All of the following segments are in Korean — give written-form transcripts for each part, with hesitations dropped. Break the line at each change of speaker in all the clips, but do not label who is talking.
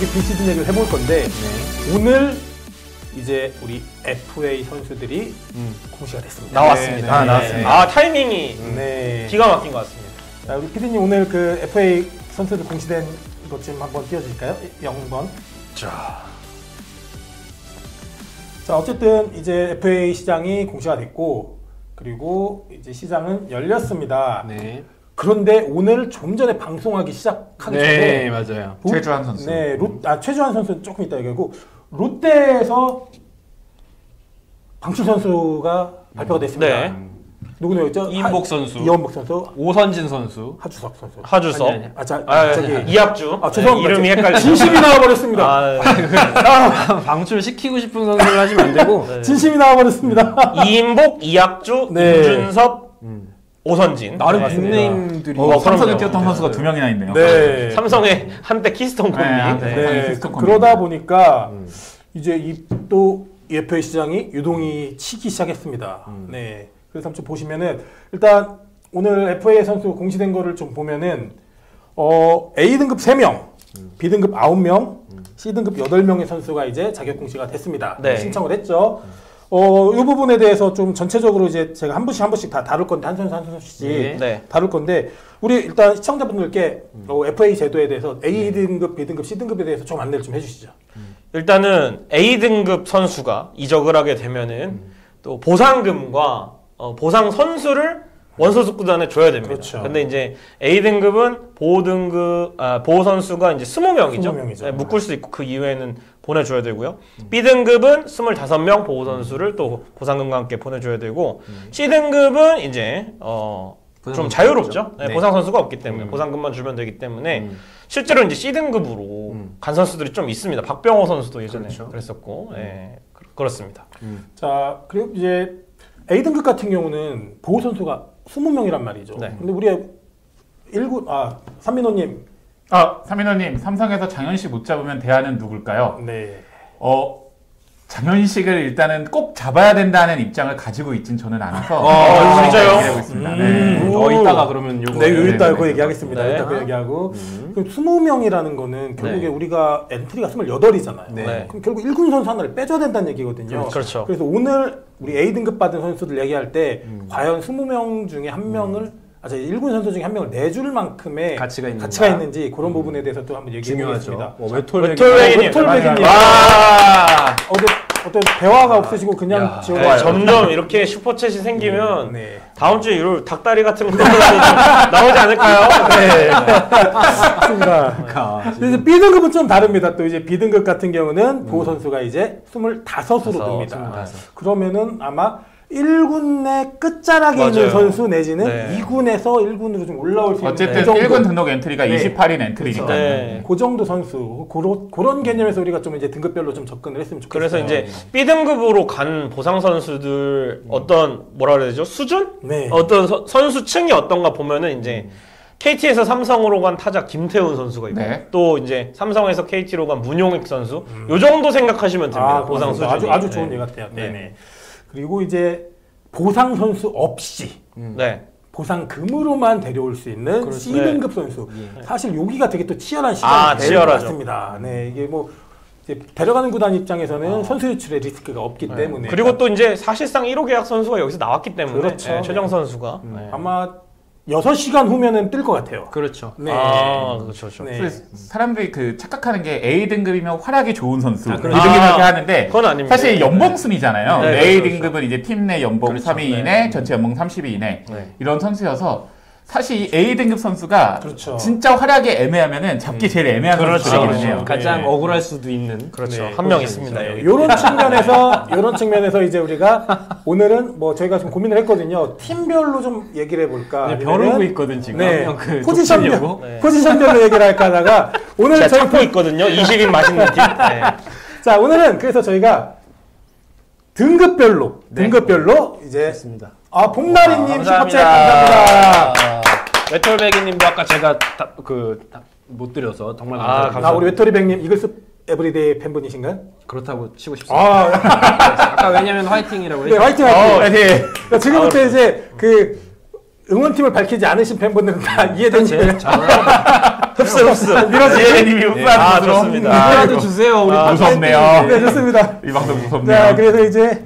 어떻게 비시즌 얘기를 해볼 건데 오늘 이제 우리 FA 선수들이 공시가 됐습니다.
나왔습니다.
나왔습니다.
아, 타이밍이 기가 막힌 것 같습니다.
자, 우리 PD님 오늘 그 FA 선수들 공시된 것 좀 한번 띄워주실까요? 0번. 자, 어쨌든 이제 FA 시장이 공시가 됐고 그리고 이제 시장은 열렸습니다.
네.
그런데 오늘 좀 전에 방송하기 시작하기 전에
맞아요.
최주환 선수.
네, 최주환 선수는 조금 이따 얘기하고 롯데에서 방출 선수가 발표가 됐습니다.
네.
누구였죠?
이인복 선수,
이인복 선수,
오선진 선수,
하주석 선수.
하주석.
저기
이학주.
죄송합니다.
이름이 헷갈려.
진심이 나와버렸습니다.
방출 시키고 싶은 선수를 하시면 안 되고
진심이 나와버렸습니다.
이인복, 이학주, 임준섭, 오선진.
나름 빅네임들이
삼성에 뛰었던 선수가 2명이나 있네요.
네.
삼성의 한때 키스톤 콤비.
그러다 보니까 이제 또 FA 시장이 유동이 치기 시작했습니다. 네. 그래서 한번 좀 보시면은 일단 오늘 FA 선수 공시된 거를 좀 보면은 A등급 3명, B등급 9명, C등급 8명의 선수가 이제 자격 공시가 됐습니다.
네.
신청을 했죠. 이 부분에 대해서 좀 전체적으로 이제 제가 한 분씩 다 다룰 건데 한 선수씩
네.
다룰 건데 우리 일단 시청자분들께 FA 제도에 대해서 A등급, B등급, C등급에 대해서 좀 안내를 좀 해주시죠. 일단은
A등급 선수가 이적을 하게 되면은 또 보상금과 보상 선수를 원소속 구단에 줘야 됩니다.
그렇죠.
근데 이제 A등급은 보호 선수가 이제 20명이죠.
20명이죠.
네, 묶을 수 있고 그 이외에는 보내줘야 되고요. B등급은 25명 보호 선수를 또 보상금과 함께 보내줘야 되고 C등급은 이제 좀 자유롭죠. 네, 보상 선수가 없기 때문에 보상금만 주면 되기 때문에 실제로 이제 C등급으로 간 선수들이 좀 있습니다. 박병호 선수도 예전에 그랬었고, 그렇습니다.
자, 그리고 이제 A등급 같은 경우는 보호 선수가 20명이란 말이죠.
네.
근데 우리 삼민호님.
삼민호님, 삼성에서 장현식 못 잡으면 대안은 누굴까요?
네.
장현식을 일단은 꼭 잡아야 된다는 입장을 가지고 있진 저는 않아서.
진짜요?
얘기하고 있습니다. 네.
이따가 그러면 요거.
이따 그 얘기하겠습니다.
네.
이따 그 얘기하고. 그럼 20명이라는 거는 결국에 우리가 엔트리가 28이잖아요.
네.
그럼 결국 1군 선수 하나를 빼줘야 된다는 얘기거든요.
그렇죠.
그래서 오늘 우리 A등급 받은 선수들 얘기할 때 과연 20명 중에 한 명을 1군 선수 중에 한 명을 내줄 만큼의
가치가
있는지 그런 부분에 대해서 또 한번 얘기해 보겠습니다.
웨톨베기님.
어떤 대화가 없으시고 그냥 지원해요.
점점 이렇게 슈퍼챗이 생기면 다음 주에 이런 닭다리 같은 것도 나오지 않을까요? 네.
맞습니다. 그래서 B등급은 좀 다릅니다. 또 이제 B등급 같은 경우는 보호 선수가 이제 25으로 듭니다. 그러면은 아마 1군 내 끝자락에 있는 선수 내지는 2군에서 1군으로 좀 올라올 수 있는
어쨌든 1군 등록 엔트리가 28인 엔트리니까
그 정도 선수 그런 개념에서 우리가 좀 이제 등급별로 좀 접근을 했으면 좋겠어요.
그래서 이제 B등급으로 간 보상 선수들 어떤 뭐라 그래야 되죠? 수준? 어떤 선수층이 어떤가 보면은 이제 KT에서 삼성으로 간 타자 김태훈 선수가 있고 또 이제 삼성에서 KT로 간 문용익 선수 요 정도 생각하시면 됩니다. 보상 수준이.
아주 좋은 예 같아요. 네네. 그리고 이제 보상 선수 없이 보상금으로만 데려올 수 있는 C등급 선수. 사실 여기가 되게 또 치열한 시간이 될 것 같습니다. 네, 이게 뭐 이제 데려가는 구단 입장에서는 선수 유출의 리스크가 없기 때문에
그리고 또 이제 사실상 1호 계약 선수가 여기서 나왔기 때문에
그렇죠.
최정 선수가
아마 6시간 후면은 뜰 것 같아요.
그렇죠.
네.
그렇죠.
사람들이 사착하는 게 A등급이면 활약이 좋은 선수, B등급이면 이렇게 하는데
그건 아닙니다.
사실 연봉순이잖아요.
네,
A등급은 이제 팀 내 연봉 3위 이내, 전체 연봉 30위 이내 이런 선수여서 사실 이 A등급 선수가 진짜 활약이 애매하면은 잡기 제일 애매한 선수들이거든요.
가장 억울할 수도 있는
한 명 있습니다.
이런 측면에서 이제 우리가 오늘은 뭐 저희가 좀 고민을 했거든요. 팀별로 좀 얘기를 해볼까.
벼르고 있거든 지금.
포지션별로 얘기를 할까 하다가 오늘
저희 찾고 있거든요. 20인 맛있는 팀.
자, 오늘은 그래서 저희가 등급별로 이제 봄나리님 슈퍼챗 감사합니다.
웨톨베기님도 아까 제가 못 드려서 정말 감사합니다.
우리 웨토리백님 이글스 에브리데이 팬분이신가요?
그렇다고 치고 싶습니다. 아까 왜냐면 화이팅이라고 했죠.
네, 화이팅. 그러니까 지금부터 이제 그 응원팀을 밝히지 않으신 팬분들은 다 이해되시고요.
흡수.
지혜님이 흡수하는 것으로.
좋습니다.
이라도 주세요. 우리
무섭네요.
네, 좋습니다.
이 방송 무섭네요.
자, 그래서 이제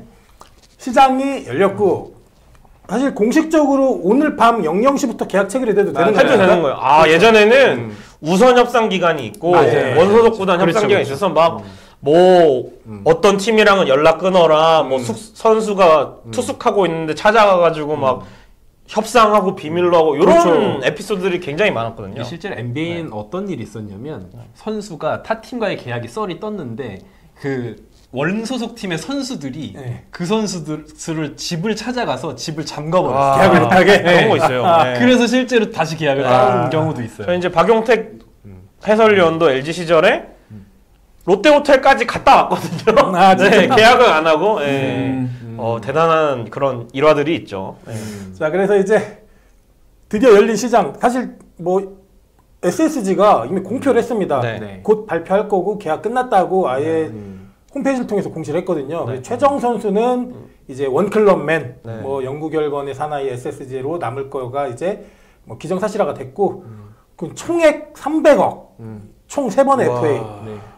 시장이 열렸고 사실 공식적으로 오늘 밤 00시부터 계약 체결이 돼도 되는
해도 되는 거예요. 예전에는
음.
우선 협상 기간이 있고
맞아요.
원소속 구단 협상 기간이 있어서 막 어떤 팀이랑은 연락 끊어라, 선수가 투숙하고 있는데 찾아가가지고 막 협상하고 비밀로 하고 이런
그렇죠.
에피소드들이 굉장히 많았거든요.
실제로 NBA는 어떤 일이 있었냐면 선수가 타 팀과의 계약이 썰이 떴는데 그 원소속 팀의 선수들이 그 선수들을 집을 찾아가서 집을 잠가버렸어요.
계약을 못하게
그런 거 있어요. 네.
그래서 실제로 다시 계약을 한 경우도 있어요.
저 이제 박용택 해설위원도 LG 시절에 롯데호텔까지 갔다 왔거든요. 네, 계약을 안 하고 대단한 그런 일화들이 있죠.
자, 그래서 이제 드디어 열린 시장. 사실 뭐 SSG가 이미 공표를 했습니다.
네.
곧 발표할 거고 계약 끝났다고 아예 홈페이지를 통해서 공시를 했거든요. 최정 선수는 이제 원클럽맨, 뭐 영구결번의 사나이 SSG로 남을 거가 이제 뭐 기정사실화가 됐고, 그 총액 300억, 총 3번의 FA.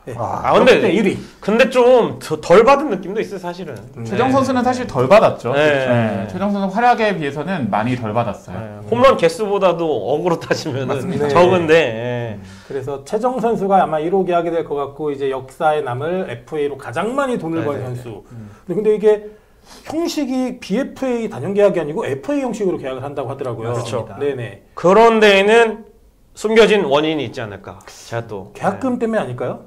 근데
1위.
근데 좀 덜 받은 느낌도 있어요, 사실은.
최정 선수는 사실 덜 받았죠.
네.
최정 선수 활약에 비해서는 많이 덜 받았어요.
홈런 개수보다도 어그로 따지면
맞습니다.
적은데.
그래서 최정 선수가 아마 1호 계약이 될 것 같고, 이제 역사에 남을 FA로 가장 많이 돈을 번 선수. 근데 이게 형식이 BFA 단연 계약이 아니고 FA 형식으로 계약을 한다고 하더라고요.
그렇죠.
네네.
그런 데에는 숨겨진 원인이 있지 않을까. 제가 또
계약금 때문에 아닐까요?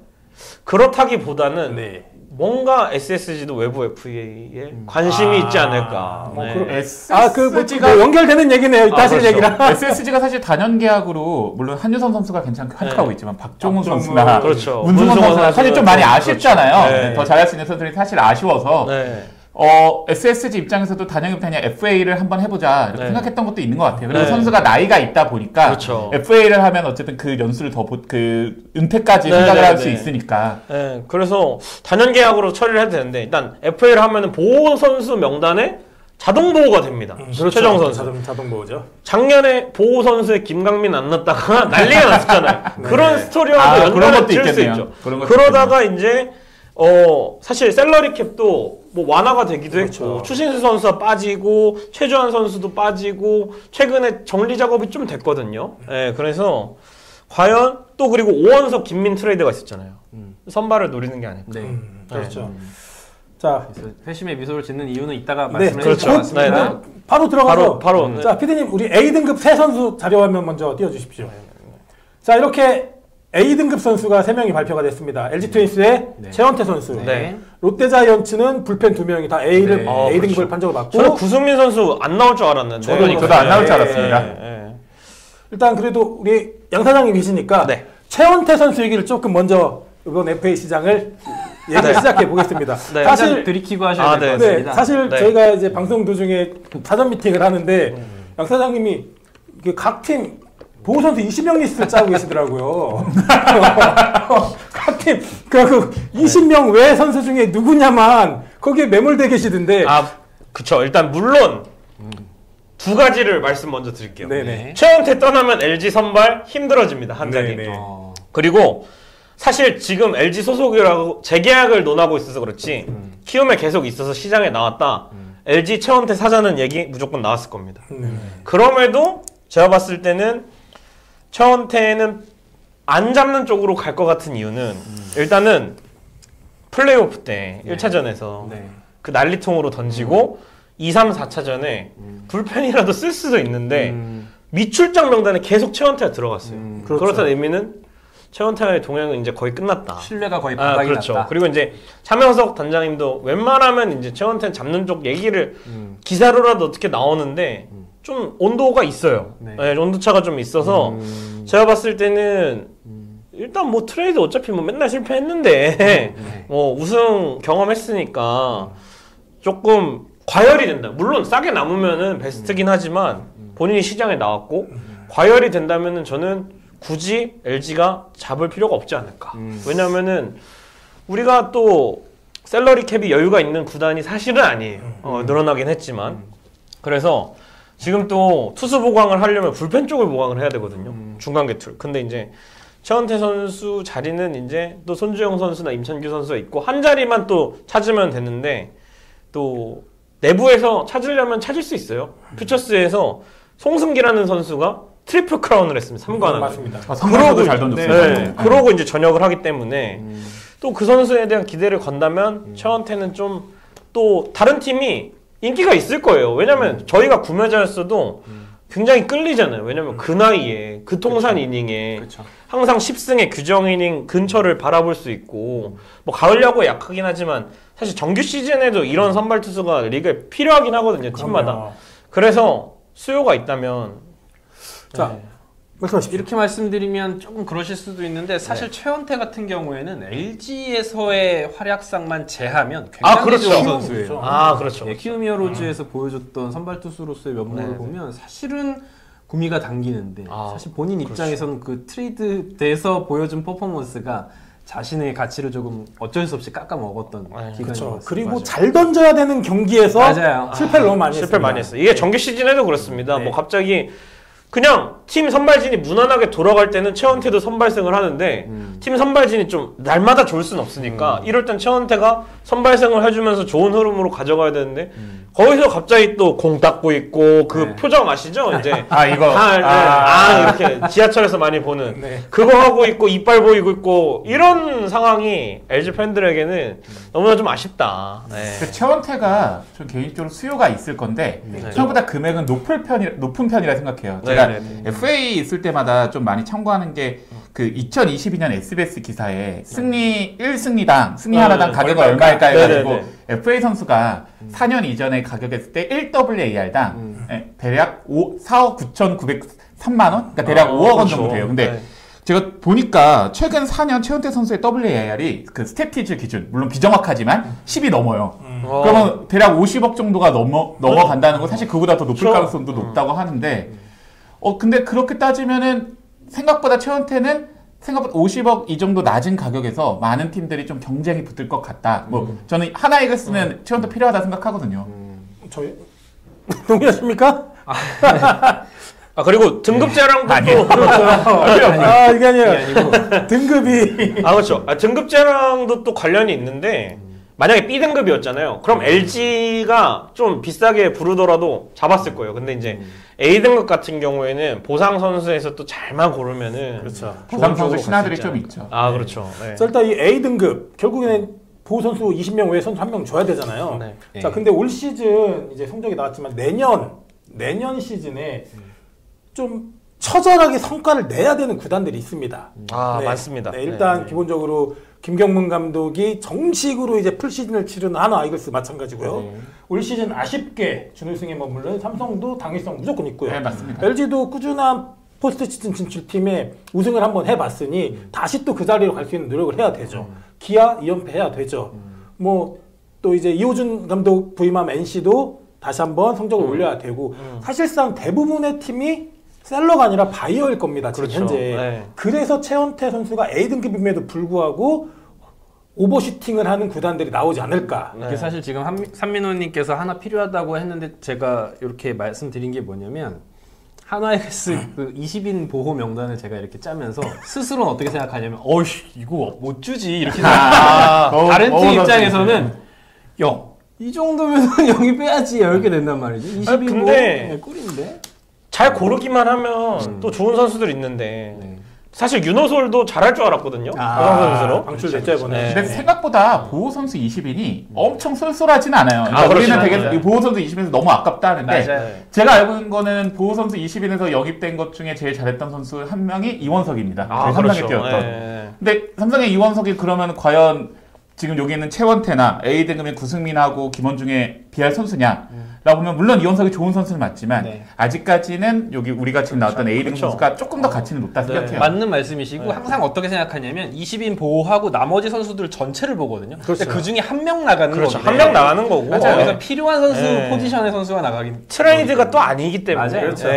그렇다기보다는
네.
뭔가 SSG도 외부 FA에 관심이 있지 않을까.
뭐 연결되는 얘기네요. 다시
그렇죠.
얘기랑.
SSG가 사실 단연 계약으로 물론 한유섬 선수가 괜찮게 하고 있지만 박종훈 선수나
그렇죠.
문승원 선수가 사실 좀 많이 아쉽잖아요.
그렇죠. 네.
더 잘할 수 있는 선수들이 사실 아쉬워서 SSG 입장에서도 단연급 그냥 FA를 한번 해보자 이렇게 생각했던 것도 있는 것 같아요. 그리고 선수가 나이가 있다 보니까
그렇죠.
FA를 하면 어쨌든 그 연수를 더 은퇴까지 생각을 할 수 있으니까.
네, 그래서 단연 계약으로 처리를 해도 되는데 일단 FA를 하면은 보호 선수 명단에 자동 보호가 됩니다.
그렇죠.
최정 선수.
자동 보호죠.
작년에 보호 선수에 김강민 안 넣었다가 난리가 났었잖아요. 그런 스토리와도 연관을 지을 수 있죠. 그러다가 이제 사실 샐러리 캡도 뭐 완화가 되기도 했고 추신수 선수가 빠지고 최주환 선수도 빠지고 최근에 정리 작업이 좀 됐거든요. 네, 그래서 과연 또 그리고 오원석 김민 트레이드가 있었잖아요. 선발을 노리는 게 아닐까.
그렇죠. 자,
회심의 미소를 짓는 이유는 이따가
네,
말씀해 주실 것 같습니다.
바로 들어가서
바로.
자, 피디님 우리 A등급 세 선수 자료 화면 먼저 띄워주십시오. 자, 이렇게 A등급 선수가 3명이 발표가 됐습니다. LG 트윈스의 최원태 선수. 롯데자이언츠는 불펜 2명이 다 A등급을
그렇죠.
판정을 받고.
저는 구승민 선수 안 나올 줄 알았는데.
저도 안 나올 줄 알았습니다.
일단 그래도 우리 양 사장님 계시니까 최원태 선수 얘기를 조금 먼저 이번 FA 시장을 얘기 시작해 보겠습니다.
사실 들이키고 하셔야 될 것 같습니다.
사실 저희가 이제 방송 도중에 사전 미팅을 하는데 양 사장님이 각 팀 보호 선수 20명 리스트를 짜고 계시더라고요. 각 팀 그 20명 외 선수 중에 누구냐만 거기에 매몰돼 계시던데.
그쵸. 일단 물론 두 가지를 말씀 먼저 드릴게요.
네네.
최원태 떠나면 LG 선발 힘들어집니다. 한 자리. 그리고 사실 지금 LG 소속이라고 재계약을 논하고 있어서 그렇지 키움에 계속 있어서 시장에 나왔다. LG 최원태 사자는 얘기 무조건 나왔을 겁니다. 그럼에도 제가 봤을 때는 최원태는 안 잡는 쪽으로 갈 것 같은 이유는 일단은 플레이오프 때 1차전에서 그 난리통으로 던지고 2, 3, 4차전에 불펜이라도 쓸 수도 있는데 미출장 명단에 계속 최원태가 들어갔어요. 그렇다는 의미는 최원태의 동향은 이제 거의 끝났다.
신뢰가 거의 바닥이
그렇죠.
났다.
그리고 이제 차명석 단장님도 웬만하면 이제 최원태는 잡는 쪽 얘기를 기사로라도 어떻게 나오는데 좀 온도가 있어요. 온도차가 좀 있어서 제가 봤을 때는 일단 뭐 트레이드 어차피 뭐 맨날 실패했는데 뭐 우승 경험했으니까 조금 과열이 된다. 물론 싸게 남으면은 베스트긴 하지만 본인이 시장에 나왔고 과열이 된다면은 저는 굳이 LG가 잡을 필요가 없지 않을까. 왜냐면은 우리가 또 셀러리 캡이 여유가 있는 구단이 사실은 아니에요. 늘어나긴 했지만. 그래서 지금 또 투수 보강을 하려면 불펜 쪽을 보강을 해야 되거든요. 중간 개툴. 근데 이제 최원태 선수 자리는 이제 또 손주영 선수나 임찬규 선수가 있고 한 자리만 또 찾으면 되는데 또 내부에서 찾으려면 찾을 수 있어요. 퓨처스에서 송승기라는 선수가 트리플 크라운을 했습니다. 3관왕.
맞습니다.
그러고 잘 던졌어요.
네. 그러고 이제 전역을 하기 때문에 또 그 선수에 대한 기대를 건다면 최원태는 좀 또 다른 팀이 인기가 있을 거예요. 왜냐면 저희가 구매자였어도 굉장히 끌리잖아요. 왜냐면 그 나이에 그 통산 그쵸. 이닝에 그쵸. 항상 10승의 규정 이닝 근처를 바라볼 수 있고 뭐 가을 야구에 약하긴 하지만 사실 정규 시즌에도 이런 선발 투수가 리그에 필요하긴 하거든요. 팀마다. 그래서 수요가 있다면
자 네. 이렇게 말씀드리면 조금 그러실 수도 있는데 사실 네. 최원태 같은 경우에는 LG에서의 활약상만 제하면 굉장히
그렇죠.
좋은 선수예요.
그렇죠.
네, 키움히어로즈에서 보여줬던 선발 투수로서의 면모를 보면 사실은 구미가 당기는데 사실 본인 입장에서는 그 트레이드 돼서 보여준 퍼포먼스가 자신의 가치를 조금 어쩔 수 없이 깎아 먹었던 기간인 것 같습니다.
그리고 맞아요. 잘 던져야 되는 경기에서 실패를 너무 많이
실패를 많이 했어요. 이게 정규 시즌에도 그렇습니다. 네. 뭐 갑자기 그냥 팀 선발진이 무난하게 돌아갈 때는 최원태도 선발승을 하는데 팀 선발진이 좀 날마다 좋을 순 없으니까 이럴 땐 최원태가 선발승을 해주면서 좋은 흐름으로 가져가야 되는데 거기서 갑자기 또 공 닦고 있고 그 네. 표정 아시죠? 이제
이거
이렇게 지하철에서 많이 보는 네. 그거 하고 있고 이빨 보이고 있고 이런 상황이 LG 팬들에게는 너무나 좀 아쉽다. 네.
최원태가 좀 개인적으로 수요가 있을 건데 생각보다 금액은 높은 편이라 생각해요. 제가 FA 있을 때마다 좀 많이 참고하는 게 그 2022년 SBS 기사에 승리 1승리당 승리 하나당 가격이 얼마일까 해가지고 FA 선수가 4년 이전에 가격했을 때 1WAR당 대략 4억 9,903만 원? 그러니까 대략 5억 원 정도 돼요. 근데 제가 보니까 최근 4년 최원태 선수의 WAR이 그 스태티즈 기준, 물론 비정확하지만 10이 넘어요. 그러면 대략 50억 정도가 넘어간다는 건 사실 그보다 더 높을 가능성도 높다고 하는데 근데 그렇게 따지면은 생각보다 최원태는 생각보다 50억 이 정도 낮은 가격에서 많은 팀들이 좀 경쟁이 붙을 것 같다. 뭐 저는 하나이글스는 최원태 필요하다 생각하거든요.
저희 동의하십니까?
그리고 등급제랑도
또 이게 아니고 등급이
그렇죠. 등급제랑도 또 관련이 있는데 만약에 B등급이었잖아요. 그럼 LG가 좀 비싸게 부르더라도 잡았을 거예요. 근데 이제 A등급 같은 경우에는 보상 선수에서 또 잘만 고르면은
그렇죠. 보상 선수 신화들이 좀 있죠.
그렇죠. 네.
일단 이 A등급 결국에는 보호 선수 20명 외에 선수 1명 줘야 되잖아요. 네. 자, 근데 올 시즌 이제 성적이 나왔지만 내년 시즌에 좀 처절하게 성과를 내야 되는 구단들이 있습니다.
많습니다.
네, 일단 기본적으로 김경문 감독이 정식으로 이제 풀시즌을 치르는 하나 이글스 마찬가지고요. 올 시즌 아쉽게 준우승에 머무른 삼성도 당위성 무조건 있고요.
네, 맞습니다.
LG도 꾸준한 포스트 시즌 진출팀에 우승을 한번 해봤으니 다시 또 그 자리로 갈 수 있는 노력을 해야 되죠. 기아 2연패 해야 되죠. 뭐 또 이제 이호준 감독 부임한 NC도 다시 한번 성적을 올려야 되고 사실상 대부분의 팀이 셀러가 아니라 바이어일 겁니다. 지금
그렇죠.
현재.
네.
그래서 최원태 선수가 A등급임에도 불구하고 오버슈팅을 하는 구단들이 나오지 않을까.
이게 사실 지금 산민호님께서 하나 필요하다고 했는데 제가 이렇게 말씀드린 게 뭐냐면 하나이글스 그 20인 보호 명단을 제가 이렇게 짜면서 스스로는 어떻게 생각하냐면 이거 못 주지 이렇게 생각해요. 다른 팀 입장에서는 이 정도면 영이 빼야지 이렇게 된단 말이죠. 20인
근데
꿀인데
잘 고르기만 하면 또 좋은 선수들 있는데 사실 윤호솔도 잘할 줄 알았거든요. 선수로
방출됐죠 이번에.
근데 생각보다 보호 선수 20인이 엄청 쏠쏠하진 않아요. 그러니까 우리는 되게 보호 선수 20인에서 너무 아깝다 하는데 제가 알고 있는 거는 보호 선수 20인에서 영입된 것 중에 제일 잘했던 선수 한 명이 이원석입니다. 삼성에 뛰었던. 근데 삼성의 이원석이 그러면 과연 지금 여기 있는 최원태나 A등급인 구승민하고 김원중에 비할 선수냐? 라고 보면 물론 이원석이 좋은 선수는 맞지만 아직까지는 여기 우리가 지금 나왔던 A등급 선수가 조금 더 가치는 높다 생각해요.
맞는 말씀이시고 항상 어떻게 생각하냐면 20인 보호하고 나머지 선수들 전체를 보거든요. 근데 그 중에 한 명 나가는 거죠.
한 명 나가는 거고.
그래서 필요한 선수 포지션의 선수가 나가긴
트레이드가 또 아니기 때문에.
맞아요.
그렇죠.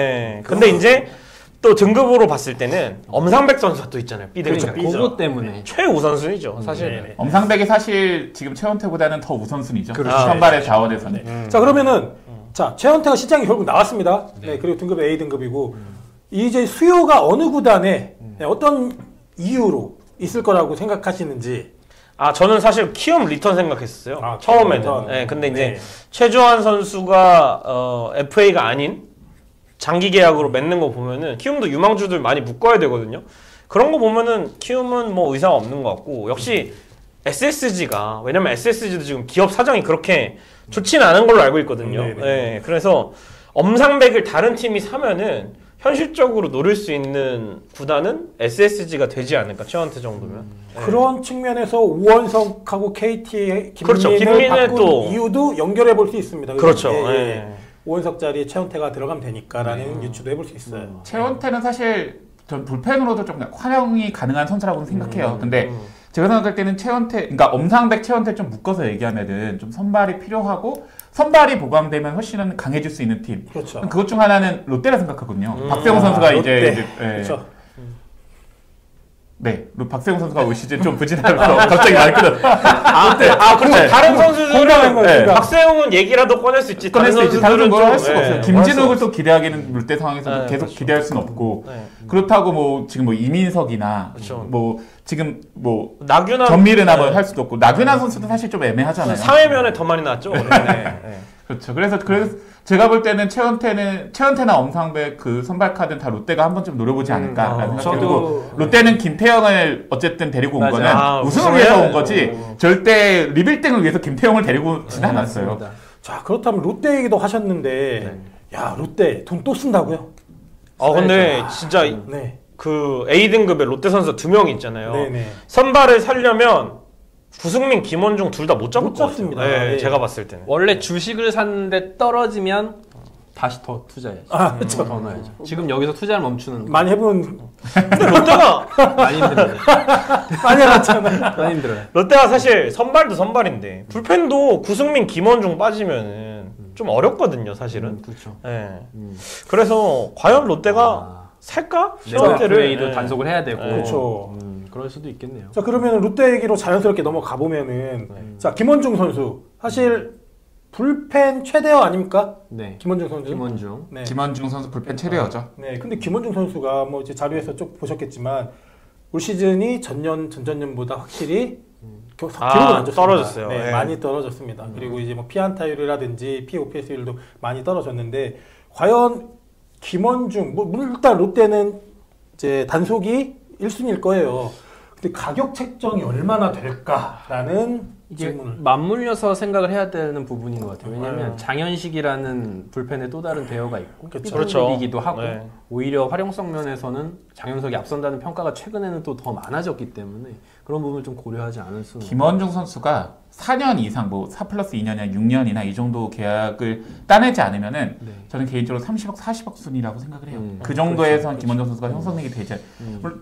근데 이제 또 등급으로 봤을 때는 엄상백 선수가 또 있잖아요. B등급.
그것 때문에
최우선순위죠. 사실.
엄상백이 사실 지금 최원태보다는 더 우선순위죠. 선발의 자원에서는.
자, 그러면은 자, 최원태가 시장에 결국 나왔습니다. 네, 그리고 등급이 A등급이고 이제 수요가 어느 구단에 어떤 이유로 있을 거라고 생각하시는지.
저는 사실 키움 리턴 생각했었어요. 처음에는.
리턴.
네, 근데 이제 최주환 선수가 FA가 아닌 장기 계약으로 맺는 거 보면은 키움도 유망주들 많이 묶어야 되거든요. 그런 거 보면은 키움은 뭐 의사가 없는 것 같고, 역시 SSG가, 왜냐면 SSG도 지금 기업 사정이 그렇게 좋지는 않은 걸로 알고 있거든요. 네, 그래서 엄상백을 다른 팀이 사면은 현실적으로 노릴 수 있는 구단은 SSG가 되지 않을까, 최원태 정도면.
그런 측면에서 오원석하고 KT의
그렇죠.
김민을 바꾼
또
이유도 연결해 볼 수 있습니다.
그렇죠.
오원석 자리에 최원태가 들어가면 되니까라는 유추도 해볼 수 있어요.
최원태는 사실 전 불펜으로도 좀 활용이 가능한 선수라고 생각해요. 근데 제가 생각할 때는 최원태, 그러니까 엄상백, 최원태 좀 묶어서 얘기하면은 좀 선발이 필요하고 선발이 보강되면 훨씬 강해질 수 있는 팀.
그렇죠.
그것 중 하나는 롯데라 생각하거든요. 박세웅 선수가
롯데.
그렇죠. 네, 박세웅 선수가 올 시즌 좀 부진하면서 갑자기 말 끊었.
그렇죠.
네.
다른 선수들은
네.
박세웅은 얘기라도 꺼낼 수 있지.
꺼낼 수 있지. 다른 걸 할 수가 없어요.
네.
김진욱을 또 기대하기는 롯데 상황에서 계속
그렇죠.
기대할 수는 없고.
네.
그렇다고 뭐 지금 뭐 이민석이나
그렇죠.
뭐 지금 뭐
나균환
전미르나 뭐 할 수도 없고, 나균환 선수도 사실 좀 애매하잖아요.
사회면에 더 많이 나왔죠.
그렇죠. 그래서 제가 볼 때는 최원태나 엄상백 그 선발 카드는 다 롯데가 한 번쯤 노려보지 않을까라는 생각이 들고, 롯데는 김태형을 어쨌든 데리고 온 거는 우승을 위해서 온 거지 절대 리빌딩을 위해서 김태형을 데리고 오지는 않았어요.
자, 그렇다면 롯데 얘기도 하셨는데, 야, 롯데 돈 또 쓴다고요?
근데 진짜 그 A등급의 롯데 선수 2명이 있잖아요. 선발을 살려면 구승민, 김원중 둘 다 못 잡을 것
잡습니다.
같아요. 제가 봤을 때는.
원래 주식을 샀는데 떨어지면 다시 더 투자해야죠.
그렇죠.
더 넣어야죠. 지금 여기서 투자를 멈추는
많이 해본.
근데 롯데가
많이 힘들어요.
많이 해봤잖아요.
많이 힘들어요.
롯데가 사실 선발도 선발인데 불펜도 구승민, 김원중 빠지면은 좀 어렵거든요, 사실은.
그렇죠.
그래서 과연 롯데가 살까?
최원태를 단속을 해야 되고.
그렇죠.
그럴 수도 있겠네요.
자, 그러면 롯데 얘기로 자연스럽게 넘어가 보면은, 자, 김원중 선수 사실 불펜 최대어 아닙니까?
네.
김원중 선수.
김원중 선수 불펜 최대어죠.
네, 근데 김원중 선수가 뭐 이제 자료에서 쭉 보셨겠지만 올 시즌이 전년보다 확실히 기록은 안 좋습니다.
떨어졌어요.
네, 많이 떨어졌습니다. 그리고 이제 뭐 피안타율이라든지 POPS율도 많이 떨어졌는데, 과연 김원중, 뭐 일단 롯데는 이제 단속이 1순위일 거예요. 근데 가격 책정이 얼마나 될까라는
이게
질문을.
맞물려서 생각을 해야 되는 부분인 것 같아요. 왜냐하면 장현식이라는 불펜의 또 다른 대여가 있고, B등급이기도 하고, 오히려 활용성 면에서는 장현석이 앞선다는 평가가 최근에는 또 더 많아졌기 때문에 그런 부분을 좀 고려하지 않을 수는.
김원중 선수가 4년 이상, 뭐 4+2년이나 6년이나 이 정도 계약을 따내지 않으면은 저는 개인적으로 30억, 40억 순이라고 생각을 해요. 그 정도에선 김원중 선수가 형성력이 되지.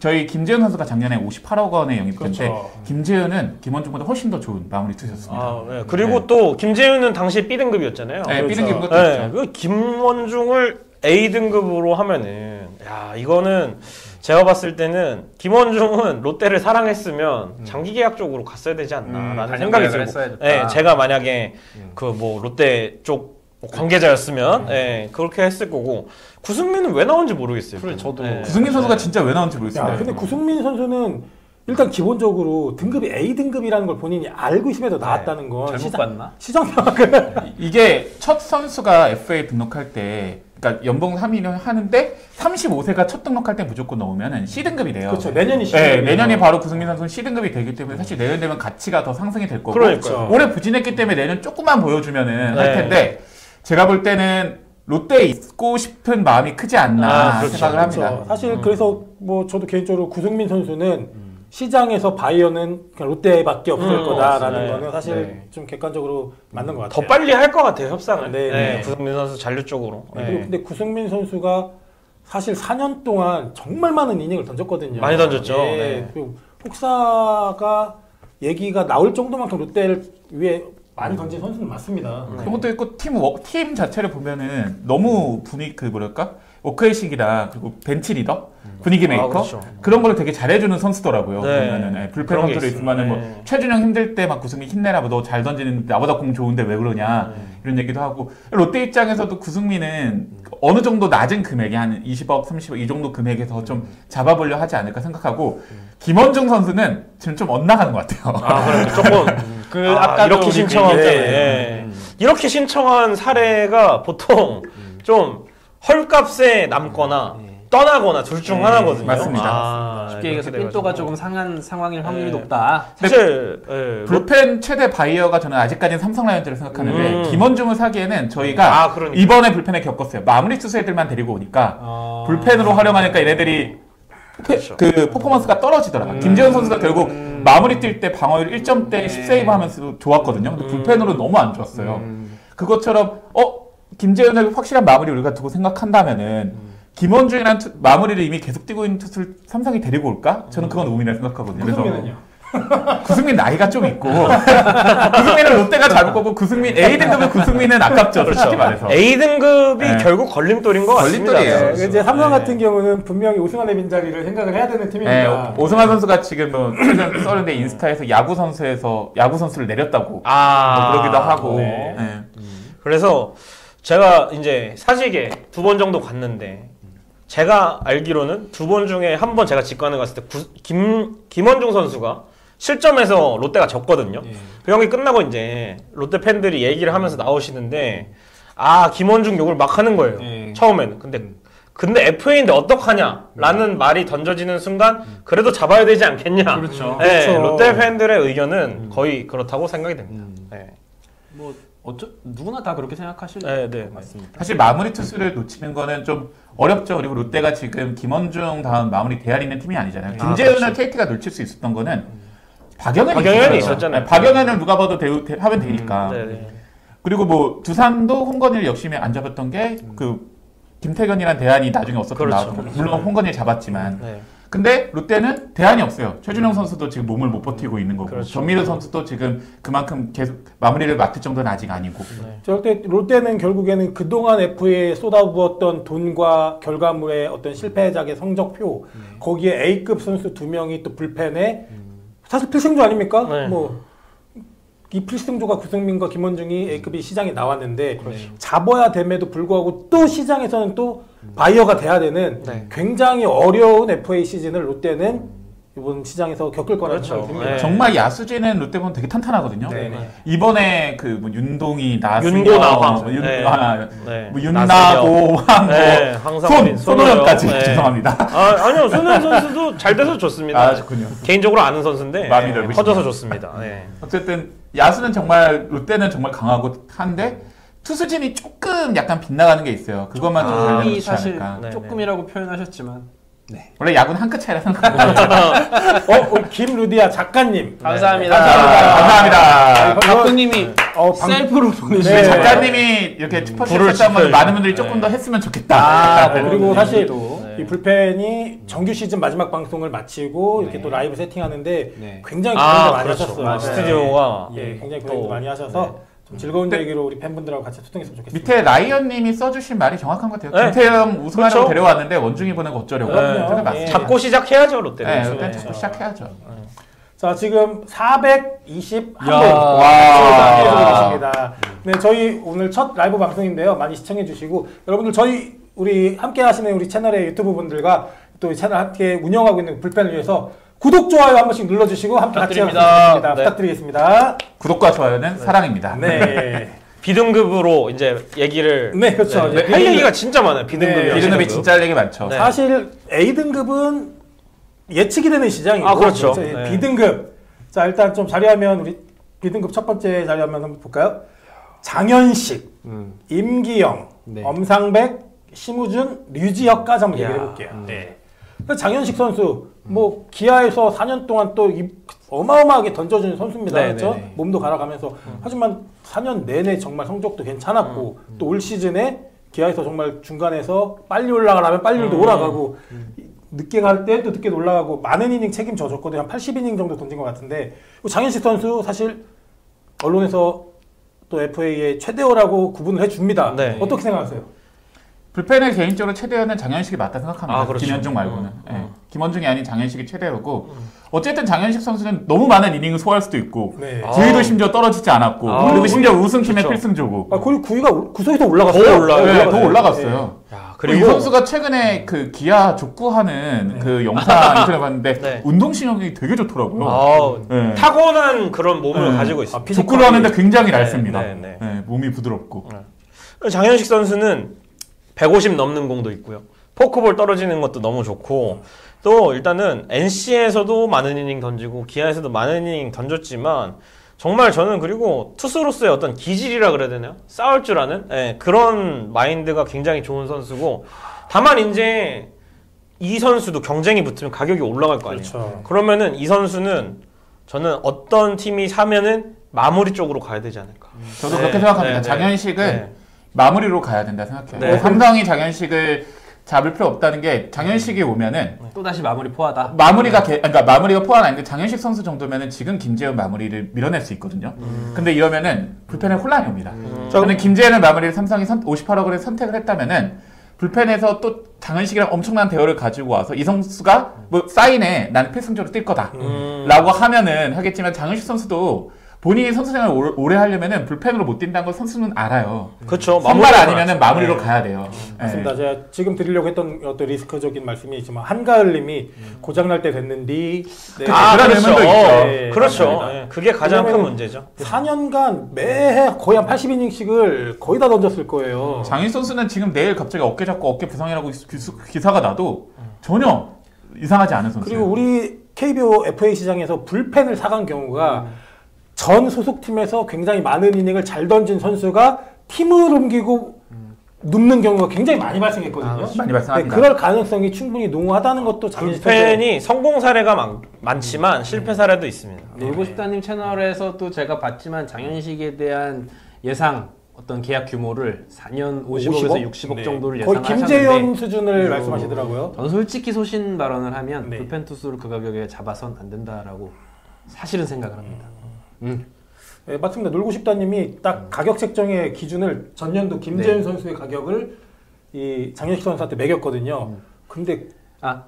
저희 김재훈 선수가 작년에 58억 원에 영입했는데, 김재훈은 김원중보다 훨씬 더 좋은 마무리 투수였습니다.
그리고 또 김재훈은 당시 B등급이었잖아요.
네, B등급인 것도 있죠.
그 김원중을 A등급으로 하면은, 야, 이거는 제가 봤을 때는 김원중은 롯데를 사랑했으면 장기 계약 쪽으로 갔어야 되지 않나라는 생각이 들고, 제가 만약에 그 뭐 롯데 쪽 관계자였으면 그렇게 했을 거고, 구승민은 왜 나온지 모르겠어요.
그래, 저도
구승민 선수가 진짜 왜 나온지 모르겠어요.
근데 구승민 선수는 일단 기본적으로 등급이 A등급이라는 걸 본인이 알고 있음에도 나왔다는 건
잘못 봤나?
시장평가를
이게 첫 선수가 FA 등록할 때, 그러니까 연봉 3위를 하는데 35세가 첫 등록할 때 무조건 넣으면 C등급이 돼요.
그렇죠. 내년이 C등급이
네, 내년이 바로 구승민 선수는 C등급이 되기 때문에 사실 내년 되면 가치가 더 상승이 될 거고,
그러니까요.
올해 부진했기 때문에 내년 조금만 보여주면은 할 텐데, 제가 볼 때는 롯데에 있고 싶은 마음이 크지 않나 생각을 합니다.
사실 그래서 뭐 저도 개인적으로 구승민 선수는 시장에서 바이어는 그냥 롯데밖에 없을 거다라는 거는 사실 좀 객관적으로 맞는 것 같아요.
더 빨리 할 것 같아요, 협상을.
네.
구승민 선수 잔류 쪽으로.
그리고 근데 구승민 선수가 사실 4년 동안 정말 많은 이닝을 던졌거든요.
많이 던졌죠.
그리고 혹사가 얘기가 나올 정도만큼 롯데를 위해 많이 던진 선수는 맞습니다.
그것도 있고 팀 자체를 보면은 너무 분위기, 그 뭐랄까, 워크의식이랑 그리고 벤치 리더, 분위기 메이커
그렇죠.
그런 걸 되게 잘해주는 선수더라고요.
네.
보면은 불펜 선수로 있으면은 뭐 최준영 힘들 때 막 구승민 힘내라, 뭐 너 잘 던지는데 나보다 공 좋은데 왜 그러냐 이런 얘기도 하고 롯데 입장에서도 구승민은 어느 정도 낮은 금액에 한 20억, 30억 이 정도 금액에서 좀 잡아보려 하지 않을까 생각하고 김원중 선수는 지금 좀 엇나가는 것 같아요.
그렇죠. 조금 아까 이렇게 신청한 때문에 이렇게 신청한 사례가 보통 좀 헐값에 남거나 떠나거나 둘 중 하나거든요.
맞습니다.
쉽게 얘기해서 핀도가 조금 상한 상황일 확률이 높다.
사실
불펜 최대 바이어가 저는 아직까지는 삼성 라이온즈를 생각하는데 김원중을 사기에는 저희가 이번에 불펜에 겪었어요. 마무리 투수 애들만 데리고 오니까 불펜으로 활용하니까 얘네들이
그렇죠.
그 퍼포먼스가 떨어지더라. 김재현 선수가 결국 마무리 뛸 때 방어율 1점대 10세이브 하면서 좋았거든요. 근데 불펜으로 너무 안 좋았어요. 그것처럼 김재현을 확실한 마무리 우리가 두고 생각한다면은 김원중이란 마무리를 이미 계속 뛰고 있는 투수를 삼성이 데리고 올까? 저는 그건 의미라 생각하거든요.
구승민은요?
구승민 나이가 좀 있고 구승민은 롯데가 잡을 거고 구승민 A등급의 구승민은 아깝죠. 솔직히 말해서
A등급이 결국 걸림돌인 것 같습니다.
걸림돌이에요.
이제 삼성 같은 경우는 분명히 오승환의 빈자리를 생각을 해야 되는 팀입니다.
오승환 선수가 지금 뭐 최근 써는데 인스타에서 야구 선수를 내렸다고 뭐 그러기도 하고.
그래서 제가 이제 사직에 2번 정도 갔는데 제가 알기로는 2번 중에 한 번 제가 직관을 갔을 때 김원중 선수가 실점해서 롯데가 졌거든요. 그 경기 끝나고 이제 롯데 팬들이 얘기를 하면서 나오시는데 김원중 욕을 막 하는 거예요. 처음에는. 근데 FA인데 어떡하냐라는 말이 던져지는 순간 그래도 잡아야 되지 않겠냐.
그렇죠.
롯데 팬들의 의견은 거의 그렇다고 생각이 됩니다.
뭐 누구나 다 그렇게 생각하실 맞습니다.
사실 마무리 투수를 놓치는 거는 좀 어렵죠. 그리고 롯데가 지금 김원중 다음 마무리 대안이 있는 팀이 아니잖아요. 김재현을 그렇죠. KT가 놓칠 수 있었던 거는 박영현이
있었잖아요.
박영현을 누가 봐도 하면 되니까. 그리고 뭐 두산도 홍건일 역시 안 잡았던 게 그 김태견이란 대안이 나중에 없었던 나왔고 물론 홍건일 잡았지만. 근데 롯데는 대안이 없어요. 최준영 선수도 지금 몸을 못 버티고 있는 거고 그렇죠. 전미르 선수도 지금 그만큼 계속 마무리를 맡을 정도는 아직 아니고.
저때 롯데는 결국에는 그동안 FA에 쏟아부었던 돈과 결과물의 어떤 실패작의 성적표 거기에 A급 선수 2명이 또 불펜에 사실 필승조 아닙니까? 이 필승조가 구승민과 김원중이 A급이 시장에 나왔는데 잡아야 됨에도 불구하고 또 시장에서는 또 바이어가 돼야 되는 굉장히 어려운 FA 시즌을 롯데는 이번 시장에서 겪을 거라는 생각이 듭니다.
정말 야수진은 롯데 보면 되게 탄탄하거든요. 이번에 그 뭐 윤동희, 나승현, 윤나고, 손호연까지 죄송합니다.
아니요, 손호연 선수도 잘 돼서 좋습니다.
좋군요.
개인적으로 아는 선수인데
마음이 넓으시네요.
커져서 좋습니다.
어쨌든 야수는 정말 롯데는 정말 강하고 한데 투수진이 조금 약간 빗나가는 게 있어요. 그것만 좀 관리하면 좋지
사실
않을까.
조금이라고 표현하셨지만
원래 야구는 한 끗 차이라 생각합니다.
김루디아 작가님
감사합니다.
감사합니다.
박근님이 셀프로 보내주신
작가님이 이렇게 슈퍼챗 했다면 많은 분들이 조금 더 했으면 좋겠다.
그리고 사실 이 불펜이 정규 시즌 마지막 방송을 마치고 이렇게 또 라이브 세팅하는데 굉장히 고생을 많이 하셨어요.
스튜디오가
굉장히 고생 많이 하셔서 좀 즐거운 얘기로 우리 팬분들하고 같이 소통했으면 좋겠습니다.
밑에 라이언님이 써주신 말이 정확한 것 같아요. 김태형 우승하려고 데려왔는데 원중이 보는 거 어쩌려고.
잡고 시작해야죠 롯데는.
롯데는 잡고 시작해야죠.
자 지금 421분 계십니다. 네, 저희 오늘 첫 라이브 방송인데요. 많이 시청해 주시고 여러분들 우리 함께 하시는 우리 채널의 유튜브 분들과 또 채널 함께 운영하고 있는 불펜을 위해서 구독, 좋아요 한 번씩 눌러주시고 함께 같이 하겠습니다. 부탁드리겠습니다.
구독과 좋아요는 사랑입니다.
네.
B등급으로 이제 얘기를
그렇죠.
할 얘기가 진짜 많아요.
B등급이 진짜 할 얘기 많죠.
사실 A등급은 예측이 되는 시장이고
그렇죠.
B등급. 자 일단 좀 자료화면 우리 B등급 첫 번째 자료화면 한번 볼까요? 장현식, 임기영, 엄상백, 심우준, 류지혁까지 한번 얘기해 볼게요. 장현식 선수 뭐 기아에서 4년 동안 또 어마어마하게 던져주는 선수입니다. 그렇죠? 몸도 갈아가면서 하지만 4년 내내 정말 성적도 괜찮았고 또 올 시즌에 기아에서 정말 중간에서 빨리 올라가라면 빨리 올라가고 늦게 갈 때 또 늦게 올라가고 많은 이닝 책임져줬거든요. 한 80이닝 정도 던진 것 같은데 장현식 선수 사실 언론에서 또 FA의 최대어라고 구분을 해줍니다. 어떻게 생각하세요?
불펜의 개인적으로 최대어는 장현식이 맞다 생각합니다.
그렇죠.
김현중 말고는. 김원중이 아닌 장현식이 최대어고 어쨌든 장현식 선수는 너무 많은 이닝을 소화할 수도 있고 구위도 심지어 떨어지지 않았고 그리고 심지어 우승팀의 필승조고
그리고 구위가 올라갔어요.
더 올라갔어요.
야,
그리고 이 선수가 최근에 그 기아 족구하는 그 영상 인터넷 봤는데 운동신경이 되게 좋더라고요.
타고난 그런 몸을 가지고 있어요.
족구를 하는데 굉장히 날쌘니다. 몸이 부드럽고.
장현식 선수는 150 넘는 공도 있고요. 포크볼 떨어지는 것도 너무 좋고 또 일단은 NC에서도 많은 이닝 던지고 기아에서도 많은 이닝 던졌지만 정말 저는 그리고 투수로서의 어떤 기질이라 그래야 되나요? 싸울 줄 아는 그런 마인드가 굉장히 좋은 선수고 다만 이제 이 선수도 경쟁이 붙으면 가격이 올라갈 거 아니에요.
그렇죠.
그러면은 이 선수는 저는 어떤 팀이 사면은 마무리 쪽으로 가야 되지 않을까.
저도 그렇게 생각합니다. 장현식은 마무리로 가야 된다 생각해요. 삼성이 장현식을 잡을 필요 없다는 게 장현식이 오면은
또 다시 마무리 포하다.
그러니까 마무리가 포함 아닌데 장현식 선수 정도면은 지금 김재현 마무리를 밀어낼 수 있거든요. 근데 이러면은 불펜에 혼란이 옵니다. 저는 김재현의 마무리를 삼성이 58억을 선택을 했다면은 불펜에서 또 장현식이랑 엄청난 대화를 가지고 와서 이 선수가 뭐 사인에 나는 필승조로 뛸 거다라고 하면은 하겠지만 장현식 선수도 본인이 선수 생활을 오래 하려면은 불펜으로 못 뛴다는 걸 선수는 알아요.
그렇죠.
선발 아니면은 마무리로 가야 돼요.
맞습니다. 제가 지금 드리려고 했던 어떤 리스크적인 말씀이지만 한가을님이 고장날 때 됐는데
그런 의문도 있죠.
그렇죠. 그게 가장 큰 문제죠.
4년간 매해 거의 한 80이닝씩을 거의 다 던졌을 거예요.
장인 선수는 지금 내일 갑자기 어깨 잡고 어깨 부상이라고 기사가 나도 전혀 이상하지 않은 선수예요.
그리고 우리 KBO FA 시장에서 불펜을 사간 경우가 전 소속팀에서 굉장히 많은 이닝을 잘 던진 선수가 팀을 옮기고 눕는 경우가 굉장히 많이 발생했거든요.
많이 발생합니다.
그럴 가능성이 충분히 농후하다는 것도
불펜이 성공 사례가 많지만 실패 사례도 있습니다.
놀고 싶다님 채널에서 또 제가 봤지만 장현식에 대한 예상 어떤 계약 규모를 4년 50억에서 60억 정도를
거의
예상하셨는데
김재현 수준을 말씀하시더라고요.
저는 솔직히 소신 발언을 하면 불펜 투수를 그 가격에 잡아선 안 된다라고 사실은 생각을 합니다.
네, 맞습니다. 놀고 싶다님이 딱 가격 책정의 기준을 전년도 김재현 선수의 가격을 이 장현식 선수한테 매겼거든요. 근데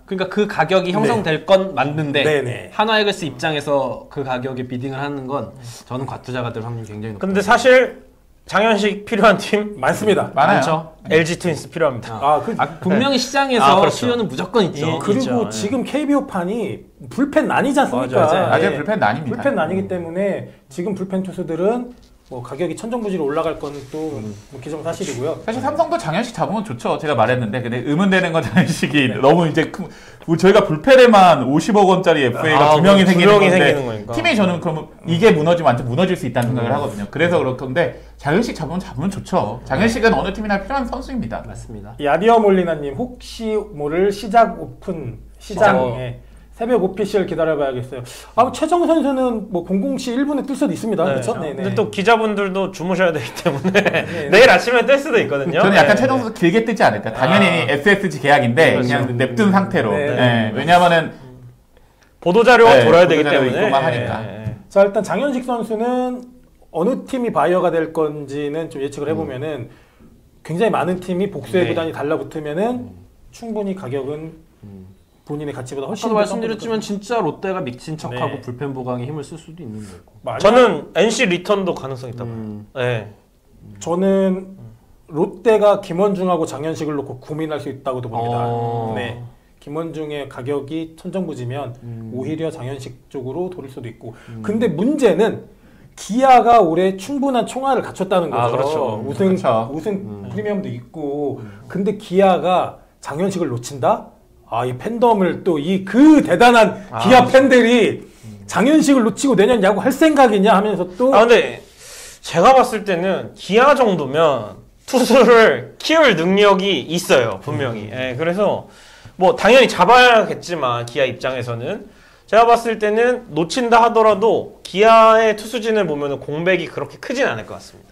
그러니까 그 가격이 형성될 건 맞는데 한화이글스 입장에서 그 가격에 비딩을 하는 건 저는 과투자가 될 확률이 굉장히 높아요.
근데 사실 장현식 필요한 팀
많습니다.
많죠.
LG 트윈스 필요합니다.
분명히 시장에서
그렇죠.
수요는 무조건 있죠.
그리고
있죠.
지금 KBO판이 불펜 난이지 않습니까?
맞아요. 불펜 난입니다.
불펜 난이기 때문에 지금 불펜 투수들은 뭐 가격이 천정부지로 올라갈 건 또 기정사실이고요.
사실 삼성도 장현식 잡으면 좋죠. 제가 말했는데 근데 의문되는 건 장현식이 너무 이제 저희가 불펜에만 50억 원짜리 FA가 2명이 생기는 건데 팀이 저는 그러면 이게 무너지면 완전 무너질 수 있다는 생각을 하거든요. 그래서 그렇던데 장현식 잡으면 좋죠. 장현식은 어느 팀이나 필요한 선수입니다.
맞습니다.
야디어 몰리나님 혹시 모를 시장에 새벽 오피셜 기다려봐야겠어요. 최정 선수는 뭐 00시 1분에 뜰 수도 있습니다. 그렇죠?
근데 또 기자분들도 주무셔야 되기 때문에 내일 아침에 뜰 수도 있거든요.
저는 약간 최정 선수 길게 뜨지 않을까. 당연히 SSG 계약인데 그냥 냅둔 상태로. 왜냐하면은
보도자료가 돌아야 되기 때문에.
하니까.
자, 일단 장현식 선수는 어느 팀이 바이어가 될 건지는 좀 예측을 해보면은 굉장히 많은 팀이 복수의 구단이 달라붙으면은 충분히 가격은 본인의 가치보다 훨씬 더
말씀드렸지만 진짜 롯데가 미친 척하고 불펜 보강에 힘을 쓸 수도 있는 거고.
저는 NC 리턴도 가능성이 있다고 봐요.
저는 롯데가 김원중하고 장현식을 놓고 고민할 수 있다고도 봅니다. 김원중의 가격이 천정부지면 오히려 장현식 쪽으로 돌릴 수도 있고. 근데 문제는 기아가 올해 충분한 총알을 갖췄다는 거죠.
그렇죠.
우승 프리미엄도 있고. 근데 기아가 장현식을 놓친다? 이 팬덤을 또 그 대단한 기아 팬들이 장현식을 놓치고 내년 야구 할 생각이냐 하면서 또.
근데 제가 봤을 때는 기아 정도면 투수를 키울 능력이 있어요, 분명히. 그래서 뭐 당연히 잡아야겠지만 기아 입장에서는 제가 봤을 때는 놓친다 하더라도 기아의 투수진을 보면 공백이 그렇게 크진 않을 것 같습니다.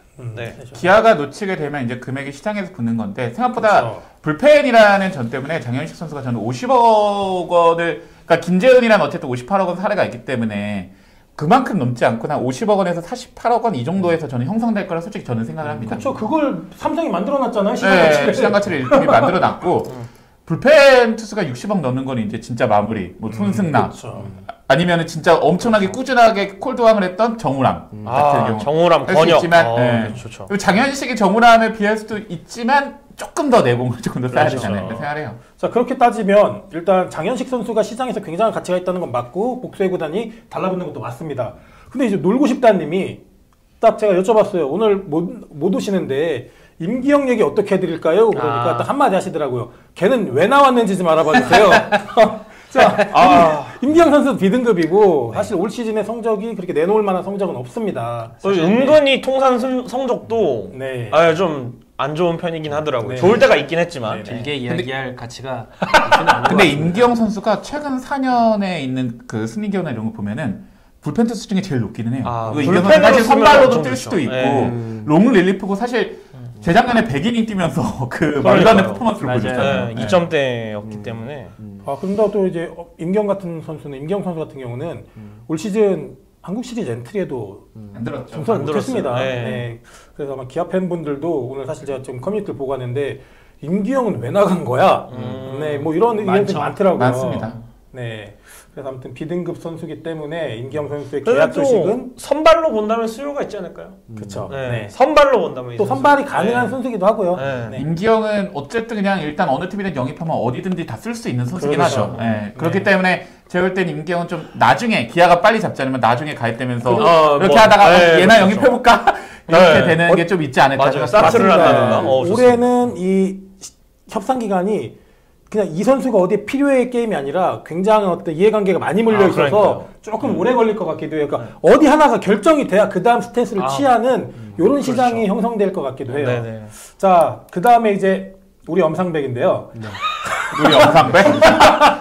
기아가 놓치게 되면 이제 금액이 시장에서 붙는 건데 생각보다 불펜이라는 점 때문에 장현식 선수가 저는 50억 원을 그러니까 김재은이란 어쨌든 58억 원 사례가 있기 때문에 그만큼 넘지 않거나 50억 원에서 48억 원 이 정도에서 저는 형성될 거라 솔직히 저는 생각을 합니다.
그렇죠. 그걸 삼성이 만들어놨잖아요.
시장 가치를 이미 만들어놨고 불펜 투수가 60억 넘는 건 이제 진짜 마무리. 뭐 손승락.
그렇죠.
아니면은 진짜 엄청나게 꾸준하게 콜드왕을 했던 정우람 같은 경우.
정우람
할수
권혁.
있지만,
네. 좋죠.
그리고 장현식의 정우람에 비할 수도 있지만 조금 더 내공을 조금 더 쌓아야 되잖아요. 생각해요.
자, 그렇게 따지면 일단 장현식 선수가 시장에서 굉장한 가치가 있다는 건 맞고 복수의 구단이 달라붙는 것도 맞습니다. 근데 이제 놀고 싶다님이 딱 제가 여쭤봤어요. 오늘 못 오시는데 임기영 얘기 어떻게 해드릴까요? 그러니까 딱 한마디 하시더라고요. 걔는 왜 나왔는지 좀 알아봐 주세요. 자, 임기영 선수 B등급이고 사실 올 시즌의 성적이 그렇게 내놓을 만한 성적은 없습니다.
은근히 통산 성적도
네.
좀 안 좋은 편이긴 하더라고요.
네.
좋을 때가 있긴 했지만.
길게 이야기할 가치가 있지는 않은
근데
것
임기영 선수가 최근 4년에 있는 그 승리 기여나 이런 거 보면은 불펜 투수 중에 제일 높기는 해요. 임기영 선수 사실 선발로도 뛸 수도 있고 롱 릴리프고 사실 재작년에 100이닝 뛰면서 그 말도 안 되는 퍼포먼스를 보여줬잖아요.
2점대였기 때문에.
그런데 또 이제 임기영 선수 같은 경우는 올 시즌 한국 시리즈 엔트리에도 점수를 못했습니다. 네. 그래서 아마 기아 팬분들도 오늘 사실 제가 좀 커뮤니티를 보고 왔는데 임기영은 왜 나간 거야? 네, 뭐 이런 의견들이 많더라고요.
많습니다.
네. 그래서 아무튼 B등급 선수이기 때문에 임기영 선수의 계약 소식은
선발로 본다면 수요가 있지 않을까요?
그렇죠.
네. 선발로 본다면
또 선발이 가능한 선수이기도 하고요.
네.
임기영은 어쨌든 그냥 일단 어느 팀이든 영입하면 어디든지 다 쓸 수 있는 선수긴
그렇죠.
하죠. 그렇기 때문에 제가 볼 때는 임기영은 좀 나중에 기아가 빨리 잡지 않으면 나중에 가입되면서 이렇게 하다가 얘나 영입해볼까? 이렇게 되는 게 좀 있지 않을까.
맞아요. 사트를 한다든가.
올해는 이 협상 기간이 그냥 이 선수가 어디에 필요해 게임이 아니라 굉장히 어떤 이해관계가 많이 몰려 있어서 조금 오래 걸릴 것 같기도 해요. 그러니까 어디 하나가 결정이 돼야 그 다음 스탠스를 취하는 이런 시장이 형성될 것 같기도 해요.
네네.
자, 그 다음에 이제 우리 엄상백인데요.
우리 엄상백?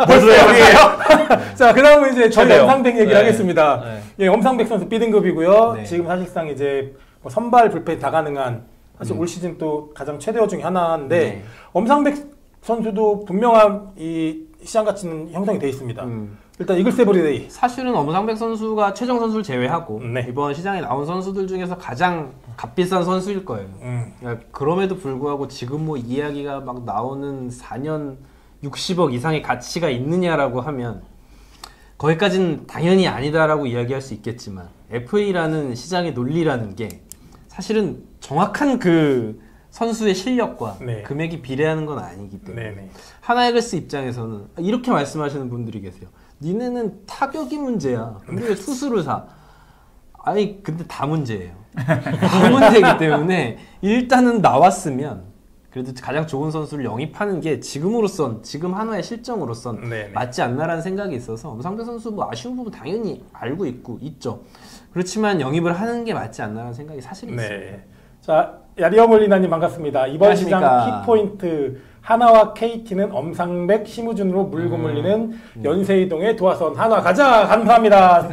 벌써 여기에요? 자, 그 다음에 이제 저희 엄상백 얘기를 하겠습니다.
네.
예, 엄상백 선수 B등급이고요.
네.
지금 사실상 이제 뭐 선발 불펜 다 가능한 사실 올 시즌 또 가장 최대어 중에 하나인데
네.
엄상백 선수도 분명한 이 시장 가치는 형성이 돼 있습니다. 일단 이글스 에브리데이.
사실은 엄상백 선수가 최정 선수를 제외하고
네.
이번 시장에 나온 선수들 중에서 가장 값비싼 선수일 거예요. 그러니까 그럼에도 불구하고 지금 뭐 이야기가 막 나오는 4년 60억 이상의 가치가 있느냐라고 하면 거기까지는 당연히 아니다라고 이야기할 수 있겠지만 FA라는 시장의 논리라는 게 사실은 정확한 그 선수의 실력과
네.
금액이 비례하는 건 아니기 때문에
네네.
하나이글스 입장에서는 이렇게 말씀하시는 분들이 계세요. 니네는 타격이 문제야. 근데 왜 투수를 사? 아니 근데 다 문제예요. 다 문제이기 때문에 일단은 나왔으면 그래도 가장 좋은 선수를 영입하는 게 지금으로선 지금 한화의 실정으로선
네네.
맞지 않나라는 생각이 있어서 엄상백 선수 뭐 아쉬운 부분 당연히 알고 있죠. 그렇지만 영입을 하는 게 맞지 않나라는 생각이 사실 있습니다.
네. 자, 야리어몰리나님 반갑습니다. 이번
안녕하십니까.
시장 키포인트 하나와 KT는 엄상백, 심우준으로 물고 물리는 연세이동의 도화선 한화 가자! 감사합니다.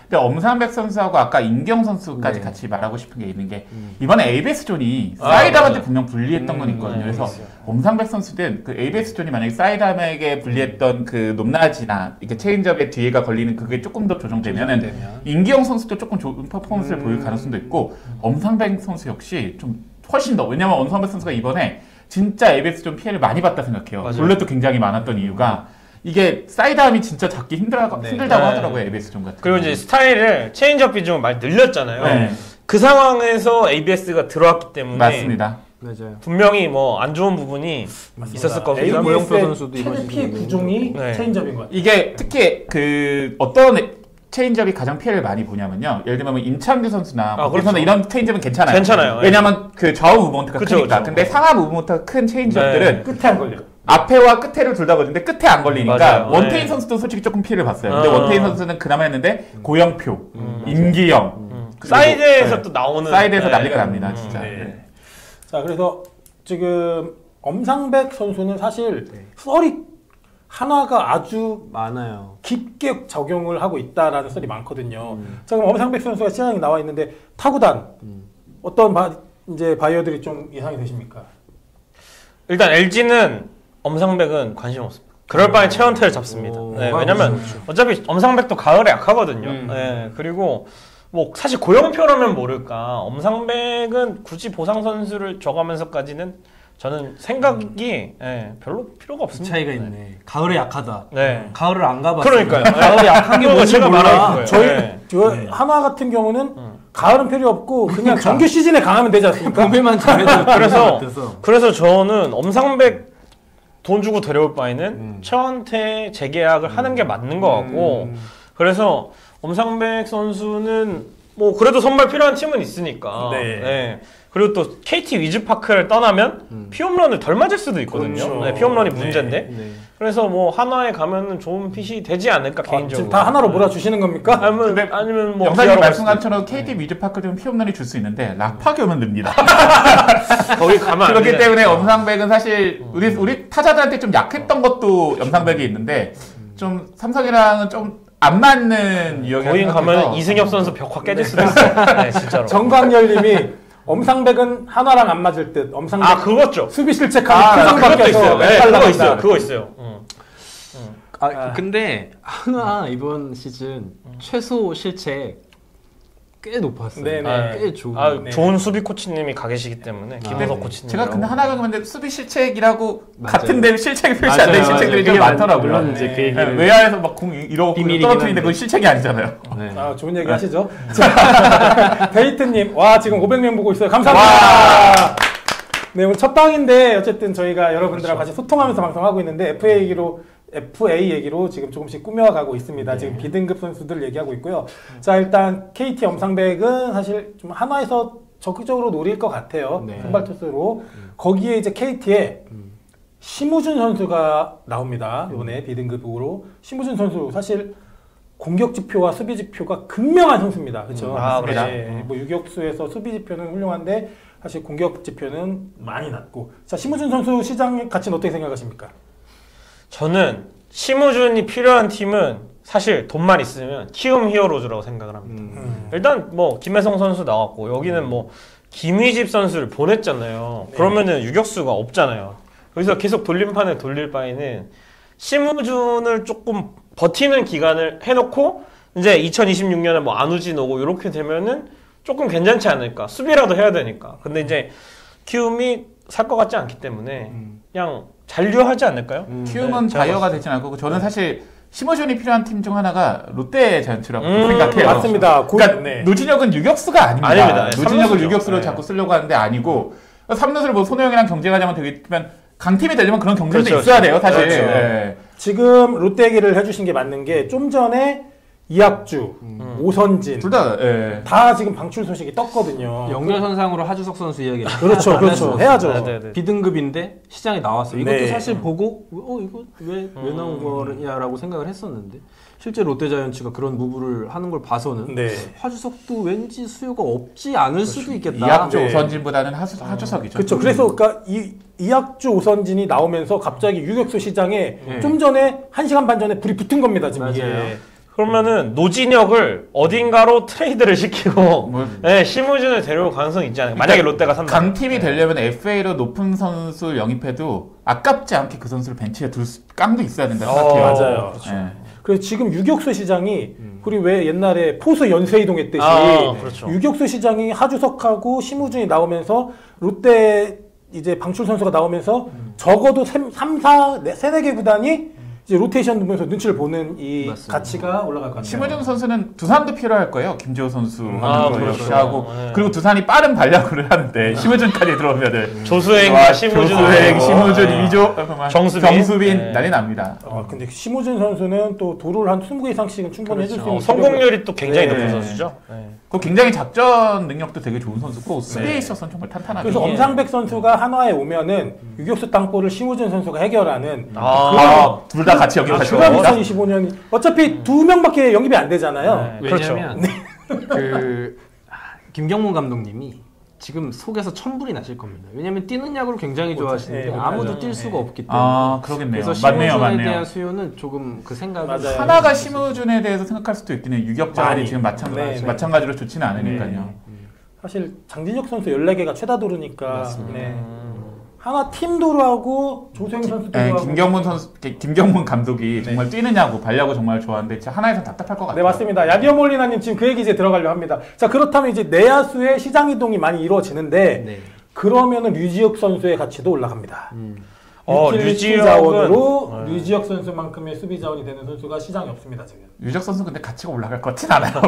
근데 엄상백 선수하고 아까 임기영 선수까지
네.
같이 말하고 싶은 게 있는 게 이번에 ABS존이 사이담한테 분명 불리했던 건 있거든요. 그래서 엄상백 선수든 그 ABS존이 만약에 사이담에게 불리했던 그 높낮이나 이렇게 체인지업의 뒤에가 걸리는 그게 조금 더 조정되면은 임기영 선수도 조금 좋은 퍼포먼스를 보일 가능성도 있고 엄상백 선수 역시 좀 훨씬 더 왜냐면 엄상백 선수가 이번에 진짜 ABS존 피해를 많이 봤다 생각해요. 볼넷도 굉장히 많았던 이유가 이게 사이드암이 진짜 잡기 힘들다고 하더라고요. ABS존 같은
그리고 이제 스타일을 체인지업 비중을 많이 늘렸잖아요.
네.
그 상황에서 ABS가 들어왔기 때문에
맞습니다.
맞아요.
분명히 뭐 안 좋은 부분이 있었을 거고
모영표 선수도 이번
최대 피해
시즌에
구종이
네.
체인지업인 것 같아요.
이게 특히 그 어떤 체인지업이 가장 피해를 많이 보냐면요. 예를 들면 임창규 선수나 박규 선수 이런 체인지업은 괜찮아요.
괜찮아요.
왜냐하면 그 좌우 무브먼트가
그쵸,
크니까.
그쵸.
근데 상하 무브먼트가 큰 체인지업들은
끝에 안 걸려요.
앞에와 끝에를 둘 다 걸리는데 끝에 안 걸리니까
맞아요.
원태인
네.
선수도 솔직히 조금 피해를 봤어요. 근데 원태인 선수는 그나마 했는데 고영표, 임기영
사이드에서
네.
또 나오는
사이드에서 난리가 납니다. 진짜.
네.
네.
자, 그래서 지금 엄상백 선수는 사실 썰이 한화가 아주
많아요.
깊게 적용을 하고 있다라는 썰이 많거든요. 자, 그럼 엄상백 선수가 시장에 나와 있는데 타구단 어떤 이제 바이어들이 좀 예상이 되십니까?
일단 LG는 엄상백은 관심 없습니다. 그럴 바에 최원태를 잡습니다. 네, 왜냐면 어차피 엄상백도 가을에 약하거든요. 네, 그리고 뭐 사실 고영표라면 모를까 엄상백은 굳이 보상 선수를 줘가면서까지는 저는 생각이 별로 필요가 없습니다.
차이가 있네. 가을에 약하다.
네.
가을을 안 가봤어요.
그러니까요.
가을에 약한 게 뭔지
제가
몰라.
말하는
저희 한화 같은 경우는 가을은 필요 없고 그냥 정규 시즌에 강하면 되지 않습니까?
봄에만 잘해도
그래서 저는 엄상백 돈 주고 데려올 바에는 최원태 재계약을 하는 게 맞는 것 같고 그래서 엄상백 선수는 뭐 그래도 선발 필요한 팀은 있으니까 네. 그리고 또 KT 위즈파크를 떠나면 피홈런을 덜 맞을 수도 있거든요.
그렇죠.
네, 피홈런이 문제인데 그래서 뭐 한화에 가면은 좋은 핏이 되지 않을까 개인적으로.
지금 다 하나로 몰아주시는 겁니까?
아니면 뭐
영사님 말씀한 것처럼 KT 위즈파크 좀 피홈런이 줄 수 있는데 락파기 오면 납니다.
거기 가면 안
그렇기
돼.
때문에 엄상백은 사실 우리 타자들한테 좀 약했던 것도 엄상백이 있는데 좀 삼성이랑은 좀 안 맞는 유형이
거기 가면 이승엽 선수 벽화 깨질 수도 있어. 네, 진짜로.
정광열님이 엄상백은 한화랑 안 맞을 듯. 엄상백
그거죠.
수비 실책하면 표정
그것도
바뀌어서
있어요. 네, 그거 있어요. 그거 있어요.
근데 한화 이번 시즌 최소 실책 꽤 높았어요. 꽤 좋은.
좋은 수비 코치님이 가 계시기 때문에 김호석 코치님.
제가 근데 하나가 근데 수비 실책이라고
맞아요.
같은데 실책이 표시 안 되는 실책들이 좀 많더라고요.
물론 이제 그 얘기를
외야에서 막 공 이러고
비밀이긴
떨어뜨리는데
한데.
그건 실책이 아니잖아요.
네.
좋은 얘기 하시죠. 자, 데이트님, 와 지금 500명 보고 있어요. 감사합니다. 네, 오늘 첫 방인데 어쨌든 저희가 여러분들하고 같이 소통하면서 방송하고 있는데 FA 얘기로 지금 조금씩 꾸며가고 있습니다. 지금 B등급 선수들 얘기하고 있고요. 자, 일단 KT 엄상백은 사실 좀 한화에서 적극적으로 노릴 것 같아요. 선발 투수로. 거기에 이제 KT에 심우준 선수가 나옵니다. 이번에 B등급으로. 심우준 선수 사실 공격 지표와 수비 지표가 극명한 선수입니다. 그렇죠?
그렇죠.
네, 뭐 유격수에서 수비 지표는 훌륭한데 사실 공격 지표는 많이 낮고. 자, 심우준 선수 시장 가치는 어떻게 생각하십니까?
저는 심우준이 필요한 팀은 사실 돈만 있으면 키움 히어로즈라고 생각을 합니다. 일단 뭐 김혜성 선수 나왔고 여기는 뭐 김희집 선수를 보냈잖아요. 그러면은 유격수가 없잖아요. 여기서 계속 돌림판을 돌릴 바에는 심우준을 조금 버티는 기간을 해놓고 이제 2026년에 뭐 안우진 오고 이렇게 되면은 조금 괜찮지 않을까. 수비라도 해야 되니까. 근데 이제 키움이 살 것 같지 않기 때문에 그냥 잔류하지 않을까요?
키움은 바이어가 되진 않고 저는 사실 심우준이 필요한 팀 중 하나가 롯데 자이언츠라고 생각해요.
맞습니다.
그러니까 노진혁은 유격수가 아닙니다.
아닙니다.
노진혁을
삼루수죠.
유격수로 자꾸 쓰려고 하는데 아니고 3루수를 뭐 손호영이랑 경쟁하자면 되겠지만 강팀이 되려면 그런 경쟁도
그렇죠,
있어야 돼요, 사실.
그렇죠.
네.
지금 롯데 얘기를 해주신 게 맞는 게 좀 전에 이학주, 오선진
둘 다
다 지금 방출 소식이 떴거든요.
연결선상으로 하주석 선수 이야기.
그렇죠. 해야죠.
B등급인데 시장에 나왔어요. 이것도
네.
사실 보고 이거 왜 나온 거냐라고 생각을 했었는데 실제 롯데자이언츠가 그런 무브를 하는 걸 봐서는 하주석도 왠지 수요가 없지 않을 수도 있겠다.
이학주 오선진보다는 하주석이죠.
그렇죠. 그래서 그러니까 이학주 오선진이 나오면서 갑자기 유격수 시장에 좀 전에 1시간 반 전에 불이 붙은 겁니다. 지금 이게.
그러면은 노진혁을 어딘가로 트레이드를 시키고 심우준을 데려올 가능성이 있지 않을까? 만약에 롯데가 산다.
강팀이 되려면 FA로 높은 선수 영입해도 아깝지 않게 그 선수를 벤치에 둘 깡도 있어야 된다 생각해요.
맞아요. 그래서 지금 유격수 시장이 우리 왜 옛날에 포수 연쇄 이동했듯이
그렇죠.
유격수 시장이 하주석하고 심우준이 나오면서 롯데 이제 방출 선수가 나오면서 적어도 3, 4, 4개 구단이 이제 로테이션 보면서 눈치를 보는 이
맞습니다.
가치가 올라갈 것 같아요.
심우준 선수는 두산도 필요할 거예요. 김재호 선수 하는 거
그렇죠.
역시 하고 그리고 두산이 빠른 발야구를 하는데 심우준까지 들어오면은
조수행과 심우준,
조수행, 심우준, 이조, 정수빈 난리 납니다.
근데 심우준 선수는 또 도루를 한 20개 이상씩은 충분히 해줄 수 있는
성공률이 또 굉장히 높은 선수죠.
그 굉장히 작전 능력도 되게 좋은 선수고 수비에 있어서는 정말 탄탄하죠.
그래서 엄상백 선수가 한화에 오면은 유격수 땅볼을 심우준 선수가 해결하는
둘 다 같이 영입하죠.
그럼 2025년 어차피 2명밖에 영입이 안 되잖아요.
왜냐면 김경문 감독님이 지금 속에서 천불이 나실 겁니다. 왜냐면 뛰는 야구를 굉장히 좋아하시는데 아무도 뛸 수가 없기 때문에.
그러겠네요.
그래서 심우준에 대한 수요는 조금 그 생각을
하나가 심우준에 대해서 생각할 수도 있긴 해요. 유격자리 지금 마찬가지로 좋지는 않으니까요.
사실 장진혁 선수 14개가 최다 도루니까 하나 팀도로 하고 조세영 선수도 하고.
김경문 감독이 정말 뛰느냐고 발려고 정말 좋아하는데 진짜 하나에서 답답할 것 같아요.
네, 맞습니다. 야디오 몰리나님 지금 그 얘기 이제 들어가려고 합니다. 자, 그렇다면 이제 내야수의 시장 이동이 많이 이루어지는데 그러면은 류지혁 선수의 가치도 올라갑니다. 유틸리티 자원으로 류지혁 선수만큼의 수비 자원이 되는 선수가 시장이 없습니다 지금.
류지혁 선수 근데 가치가 올라갈 것 같진 않아요.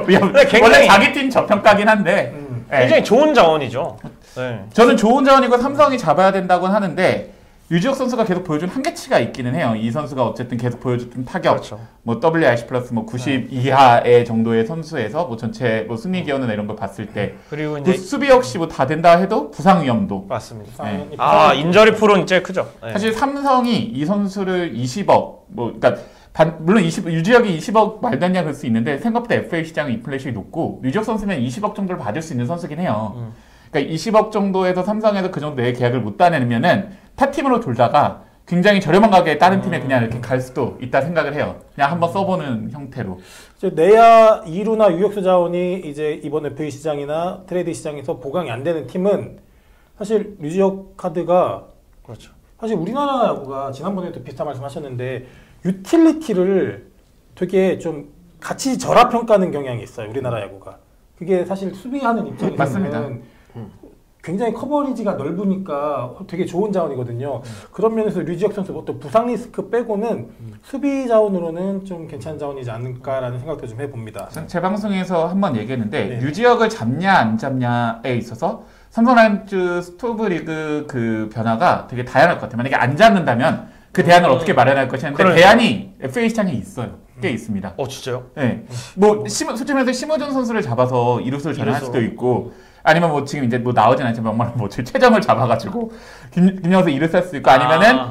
원래 자기 팀 저평가긴 한데
굉장히 좋은 자원이죠. 네.
저는 좋은 자원이고 삼성이 잡아야 된다고 하는데 류지혁 선수가 계속 보여준 한계치가 있기는 해요. 이 선수가 어쨌든 계속 보여줬던 타격,
그렇죠.
뭐 WRC 플러스 뭐 90 이하의 정도의 선수에서 뭐 전체 뭐 승리 기여는 이런 걸 봤을 때
그리고 이제
수비 역시 뭐 다 된다 해도 부상 위험도
맞습니다.
네.
인저리 풀은 제일 크죠. 네.
사실 삼성이 이 선수를 20억 뭐 그러니까 물론 유지혁이 20억 말도 안 되냐 그럴 수 있는데 생각보다 FA 시장의 인플레이션이 높고 류지혁 선수면 20억 정도를 받을 수 있는 선수긴 해요. 그러니까 20억 정도에서 삼성에서 그 정도의 계약을 못 따내면은 타 팀으로 돌다가 굉장히 저렴한 가격에 다른 팀에 그냥 이렇게 갈 수도 있다 생각을 해요. 그냥 한번 써보는 형태로.
이제 내야 2루나 유격수 자원이 이제 이번 FA 시장이나 트레이드 시장에서 보강이 안 되는 팀은 사실 류지혁 카드가
그렇죠.
사실 우리나라 야구가 지난번에도 비슷한 말씀하셨는데 유틸리티를 되게 좀 가치 절하평가하는 경향이 있어요. 우리나라 야구가. 그게 사실 수비하는 입장에서는
맞습니다.
굉장히 커버리지가 넓으니까 되게 좋은 자원이거든요. 그런 면에서 류지혁 선수 또 부상 리스크 빼고는 수비 자원으로는 좀 괜찮은 자원이지 않을까라는 생각도 좀 해봅니다.
제 방송에서 한번 얘기했는데 류지혁을 잡냐 안 잡냐에 있어서 삼성 라이온즈 스토브 리그 그 변화가 되게 다양할 것 같아요. 만약에 안 잡는다면 그 대안을 어떻게 마련할 것이냐는데 대안이 FA 시장에 있어요. 꽤 있습니다.
진짜요?
네. 뭐 솔직히 말해서 심호준 선수를 잡아서 이루수를 전환할 수도 있고 아니면 뭐 지금 이제 뭐 나오진 않지만 뭐 최정을 잡아가지고 김영수 이루수 할 수도 있고 아니면은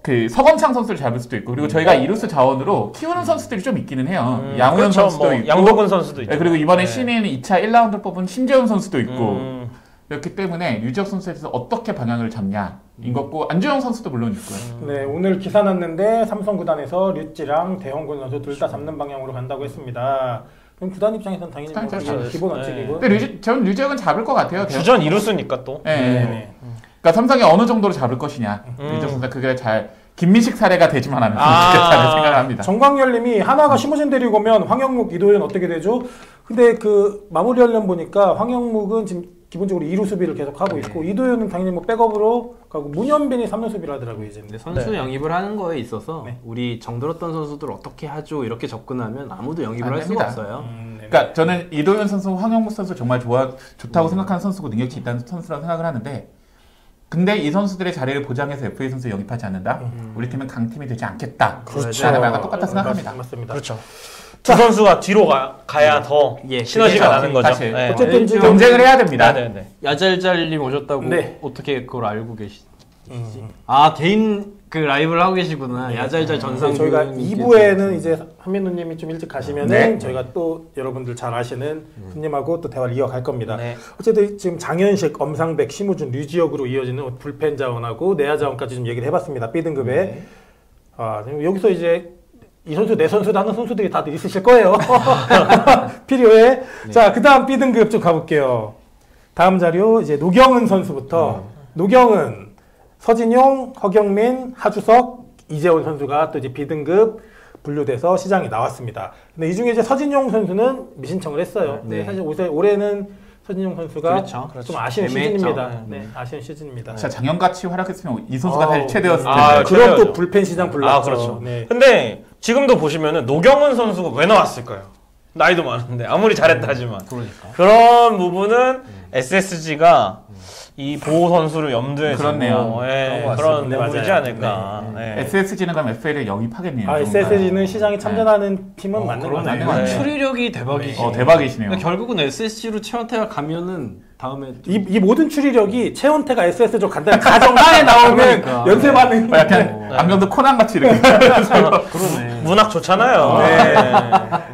그 서건창 선수를 잡을 수도 있고 그리고 저희가 이루수 자원으로 키우는 선수들이 좀 있기는 해요. 양우현
그렇죠.
선수도 있고
양복은 선수도 있고
네, 그리고 이번에 신인 2차 1라운드 뽑은 심재훈 선수도 있고 그렇기 때문에 류지혁 선수에 대해서 어떻게 방향을 잡냐인 거고 안주영 선수도 물론 있고요.
네, 오늘 기사 났는데 삼성 구단에서 류지랑 대형군 선수 둘 다 잡는 방향으로 간다고 했습니다. 그럼 구단 입장에서는 당연히 뭐 기본 원칙이고.
근데 전 류지혁은 잡을 것 같아요.
주전 이루수니까 또.
네. 그러니까 삼성이 어느 정도로 잡을 것이냐. 류지혁 선수가 그게 잘 김민식 사례가 되지만 않으면 좋겠다는 생각을 합니다.
정광열님이 하나가 심우진 데리고 오면 황영묵, 이도현 어떻게 되죠? 근데 그 마무리하려면 보니까 황영묵은 지금 기본적으로 2루 수비를 계속 하고 있고 이도현은 당연히 뭐 백업으로 가고 문현빈이 3루 수비를 하더라고요 이제.
근데 선수 영입을 하는 거에 있어서 우리 정들었던 선수들 어떻게 하죠 이렇게 접근하면 아무도 영입을 할 수가 없어요.
그러니까 저는 이도현 선수, 황영무 선수 정말 좋다고 생각하는 선수고 능력치 있다는 선수라고 생각을 하는데 근데 이 선수들의 자리를 보장해서 FA 선수 영입하지 않는다? 우리 팀은 강팀이 되지 않겠다.
그렇죠.
라는 말과 똑같다 생각합니다.
맞습니다.
그렇죠. 두 선수가 뒤로 가야 더 시너지가 나는 거죠.
네. 어쨌든 경쟁을 해야 됩니다.
야잘잘님 오셨다고 어떻게 그걸 알고 계시지? 개인 그 라이브를 하고 계시구나. 야잘잘 전상.
저희가 2부에는 이제 한민우님이 좀 일찍 가시면은 저희가 또 여러분들 잘 아시는 손님하고 또 대화를 이어갈 겁니다. 어쨌든 지금 장현식, 엄상백, 심우준, 류지혁으로 이어지는 불펜 자원하고 내야 자원까지 좀 얘기를 해봤습니다. B등급에. 여기서 이제 이 선수 내 선수도 하는 선수들이 다들 있으실 거예요. 필요해. 자, 그 다음 B등급 좀 가볼게요. 다음 자료 이제 노경은 선수부터. 노경은 서진용, 허경민, 하주석, 이재원 선수가 또 이제 B등급 분류돼서 시장에 나왔습니다. 근데 이 중에 이제 서진용 선수는 미신청을 했어요. 근데 사실 올해는 서진용 선수가 좀 아쉬운 시즌입니다. 아쉬운 시즌입니다.
진짜 작년같이 활약했으면 이 선수가 사실 최대였을 텐데.
그럼 또 불펜 시장 불렀죠.
그렇죠. 근데 지금도 보시면은 노경은 선수가 왜 나왔을까요? 나이도 많은데 아무리 잘했다 하지만 그런 부분은 SSG가 이 보호 선수를 염두에 두고 그런 부분이지 않을까.
SSG는 그럼 FA를 영입하겠네요.
SSG는 시장에 참전하는 팀은 맞는 거 같아요.
추리력이 대박이시네요.
대박이시네요.
결국은 SSG로 최원태가 가면은 다음에
이 모든 추리력이 최원태가 SSG로 간다는 가정하에 나오는 연쇄 반응.
약간 안경도 코난 같이 이렇게.
그러네.
문학 좋잖아요.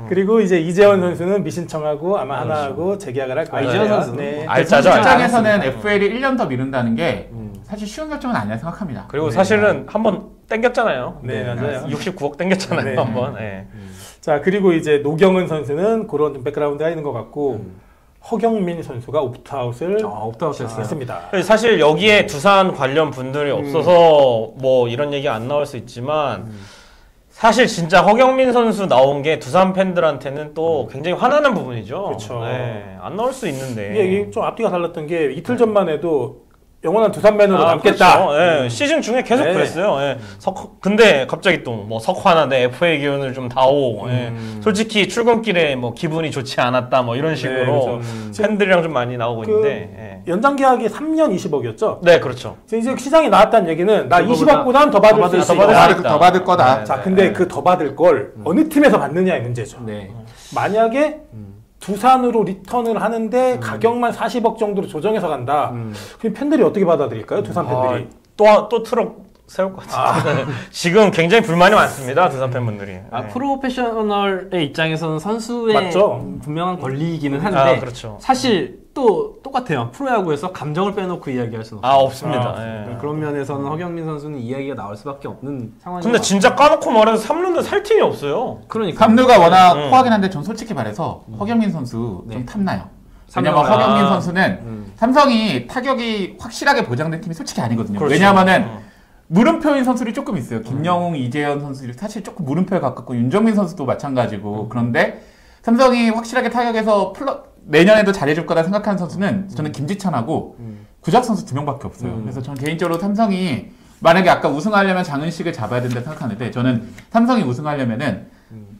그리고 이제 이재원 선수는 미신청하고 아마 하나하고 재계약을 할 거예요.
이재원 선수는
알짜죠.
입장에서는 FA를 1년 더 미룬다는 게 사실 쉬운 결정은 아니라 생각합니다.
그리고 사실은 한번 땡겼잖아요.
맞아요.
69억 땡겼잖아요. 한번.
자, 그리고 이제 노경은 선수는 그런 좀 백그라운드가 있는 것 같고 허경민 선수가 옵트아웃을 했습니다.
사실 여기에 두산 관련 분들이 없어서 뭐 이런 얘기 안 나올 수 있지만 사실 진짜 허경민 선수 나온 게 두산 팬들한테는 또 굉장히 화나는 부분이죠.
그렇죠.
네, 안 나올 수 있는데
이게 좀 앞뒤가 달랐던 게 이틀 전만 해도 영원한 두산맨으로 남겠다.
그렇죠. 네, 시즌 중에 계속 그랬어요. 네. 근데 갑자기 또 뭐 석화나 내 FA 기운을 좀 다오. 솔직히 출근길에 뭐 기분이 좋지 않았다. 뭐 이런 식으로 그렇죠. 팬들이랑 좀 많이 나오고 있는데
연장 계약이 3년 20억이었죠.
네, 그렇죠.
이제 시장에 나왔다는 얘기는 나 20억보다는 더 받을 수 있다.
더 받을 거다.
자, 근데 그 더 받을 걸 어느 팀에서 받느냐의 문제죠. 만약에 두산으로 리턴을 하는데 가격만 40억 정도로 조정해서 간다. 그럼 팬들이 어떻게 받아들일까요? 두산 팬들이.
또 트럭 세울 것 같아요. 지금 굉장히 불만이 많습니다. 두산 팬분들이.
프로페셔널의 입장에서는 선수의
맞죠?
분명한 권리이기는 한데
그렇죠.
사실 또 똑같아요. 프로야구에서 감정을 빼놓고 이야기할 수는 없어요.
없습니다.
그런 면에서는 허경민 선수는 이야기가 나올 수밖에 없는 상황이죠.
근데 진짜 까놓고 말해서 3루는 살 팀이 없어요.
그러니까
3루가 워낙 포하긴 한데 전 솔직히 말해서 허경민 선수 좀 탐나요. 왜냐면 허경민 선수는 삼성이 타격이 확실하게 보장된 팀이 솔직히 아니거든요.
그렇죠.
왜냐하면은 물음표인 선수들이 조금 있어요. 김영웅, 이재현 선수들이 사실 조금 물음표에 가깝고 윤정민 선수도 마찬가지고 그런데 삼성이 확실하게 타격에서 내년에도 잘해줄 거다 생각하는 선수는 저는 김지찬하고 구작 선수 2명밖에 없어요. 그래서 저는 개인적으로 삼성이 만약에 아까 우승하려면 장은식을 잡아야 된다 생각하는데 저는 삼성이 우승하려면은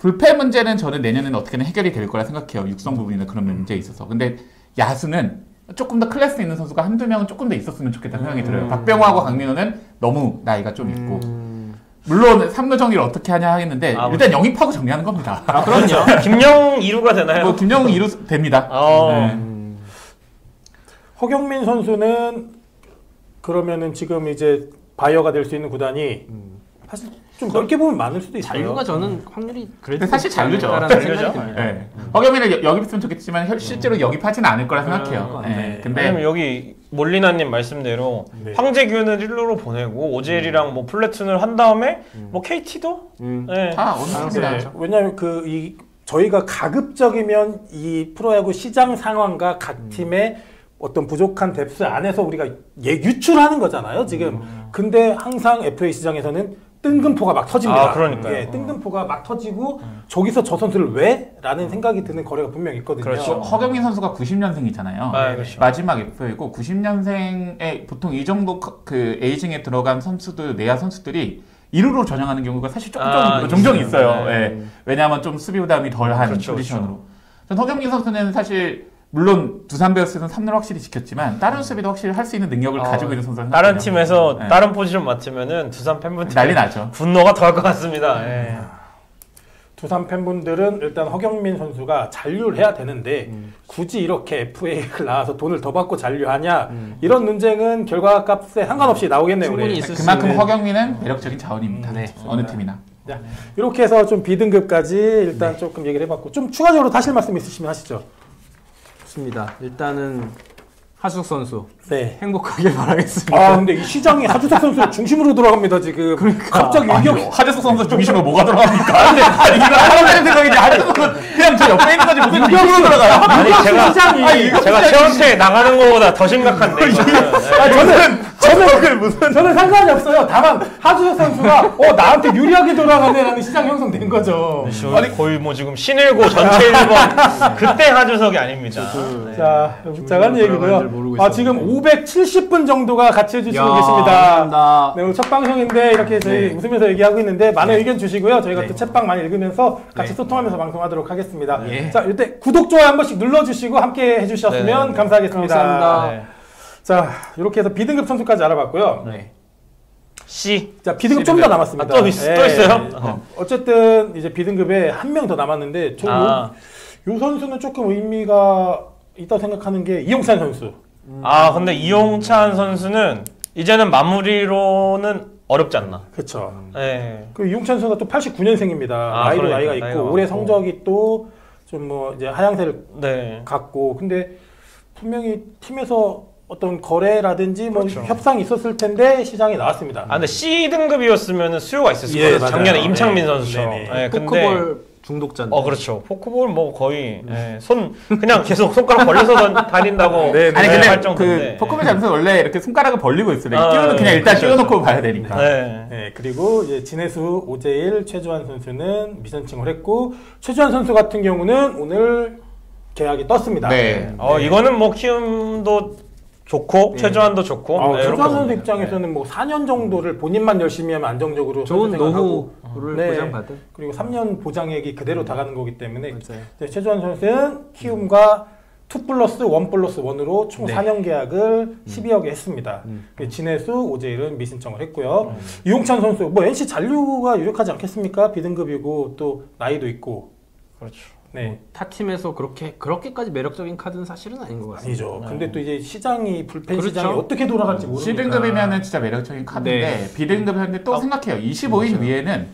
불펜 문제는 저는 내년에는 어떻게든 해결이 될 거라 생각해요. 육성 부분이나 그런 문제에 있어서. 근데 야수는 조금 더 클래스 있는 선수가 한두 명은 조금 더 있었으면 좋겠다는 생각이 들어요. 박병호하고 강민호는 너무 나이가 좀 있고 물론 3루 정리를 어떻게 하냐 하겠는데 일단 영입하고 정리하는 겁니다.
그럼요. 김영웅 2루가 되나요?
뭐 김영웅 2루 됩니다.
허경민 선수는 그러면은 지금 이제 바이어가 될 수 있는 구단이 사실 좀 넓게 보면 많을 수도 있어요.
잔류가 저는 확률이 그래도
사실 잔류죠. 네. 허경민을 영입했으면 좋겠지만 실제로 영입하지는 않을 거라 생각해요.
근데 왜냐면 여기 몰리나님 말씀대로 황재균은 1루로 보내고 오재일이랑 뭐 플래툰을 한 다음에 뭐 KT도
다 어느 팀이나
왜냐하면 저희가 가급적이면 이 프로야구 시장 상황과 각 팀의 어떤 부족한 뎁스 안에서 우리가 유출하는 거잖아요, 지금. 근데 항상 FA 시장에서는 뜬금포가 막 터집니다.
그러니까요.
뜬금포가 막 터지고 저기서 저 선수를 왜? 라는 생각이 드는 거래가 분명히 있거든요.
그렇죠. 허경민 선수가 90년생이잖아요.
그렇죠.
마지막 FA고 90년생에 보통 이 정도 그 에이징에 들어간 선수들, 내야 선수들이 1루로 전향하는 경우가 사실 종종 있어요. 왜냐하면 좀 수비 부담이 덜한 포지션으로. 전 허경민 선수는 사실 물론 두산 베어스는 3루를 확실히 지켰지만 다른 수비도 확실히 할 수 있는 능력을 가지고 있는 선수는
다른 팀에서 다른 포지션 맡으면은 두산 팬분들
난리 나죠.
분노가 더할 것 같습니다.
두산 팬분들은 일단 허경민 선수가 잔류를 해야 되는데 굳이 이렇게 FA를 나와서 돈을 더 받고 잔류하냐 이런 논쟁은 결과값에 상관없이 나오겠네요.
충분히
우리.
그만큼 허경민은 매력적인 자원입니다. 어느 팀이나.
자, 이렇게 해서 좀 B등급까지 일단 조금 얘기를 해봤고 좀 추가적으로 하실 말씀 있으시면 하시죠.
좋습니다. 일단은 하주석 선수
행복하게
바라겠습니다.
근데 이 시장이 하주석 선수 중심으로 돌아갑니다 지금. 갑자기
하주석 선수 중심으로 뭐가 돌아갑니까? 아니 이거 하는 생각이지. 하주석 선수 그냥 저 옆에 있는 거지 무슨 중심으로 돌아가요?
아니 제가 최원태 나가는 거보다 더 심각한데.
저는 상관이 없어요. 다만 하주석 선수가 나한테 유리하게 돌아가네라는 시장 형성된 거죠.
아니 거의 뭐 지금 신일고 전체 1번 그때 하주석이 아닙니다.
자, 묵자간 얘기고요. 지금 570분 정도가 같이 해주시고 계십니다.
감사합니다.
네, 오늘 첫 방송인데 이렇게 저희 웃으면서 얘기하고 있는데 많은 의견 주시고요. 저희가 또 챗방 많이 읽으면서 같이 소통하면서 방송하도록 하겠습니다. 자, 이때 구독, 좋아요 한 번씩 눌러주시고 함께 해주셨으면 감사하겠습니다.
감사합니다.
자, 이렇게 해서 B등급 선수까지 알아봤고요.
C.
자, B등급 좀 더 남았습니다.
또 있어요?
어쨌든 이제 B등급에 한 명 더 남았는데 요 선수는 조금 의미가 있다고 생각하는 게 이용찬 선수.
근데 이용찬 선수는 이제는 마무리로는 어렵지 않나.
그렇죠.
그
이용찬 선수가 또 89년생입니다. 나이도 나이가 있고 올해 성적이 또 좀 뭐 이제 하향세를 갖고 근데 분명히 팀에서 어떤 거래라든지 뭐 협상이 있었을 텐데 시장에 나왔습니다.
근데 C 등급이었으면 수요가 있었을 거예요. 작년에 임창민 선수처럼.
포크볼 중독자인데.
그렇죠. 포크볼 뭐 거의 그냥 계속 손가락 벌려서 다닌다고.
네, 아니 근데
정도인데.
그 포크볼 잡면서 원래 이렇게 손가락을 벌리고 있어요. 띄우는 그냥 일단 띄워놓고 봐야 되니까.
네, 그리고 이제 진해수, 오재일, 최주환 선수는 미선칭을 했고 최주환 선수 같은 경우는 오늘 계약이 떴습니다.
네.
이거는 뭐 키움도 좋고 최주환도 좋고.
최주환 선수 입장에서는 뭐 4년 정도를 본인만 열심히 하면 안정적으로
좋은 노후를 보장받은.
그리고 3년 보장액이 그대로 다 가는 거기 때문에 최주환 선수는 키움과 2+1+1으로 총 4년 계약을 12억에 했습니다. 진해수, 오재일은 미신청을 했고요. 이용찬 선수, 뭐 NC 잔류가 유력하지 않겠습니까? B등급이고 또 나이도 있고.
그렇죠.
네.
타 팀에서 그렇게까지 매력적인 카드는 사실은 아닌 것 같습니다.
아니죠. 근데 또 이제 시장이 불펜 시장이 어떻게 돌아갈지 모르니까.
C등급이면은 진짜 매력적인 카드인데 B등급 하는데 또 생각해요. 25인 위에는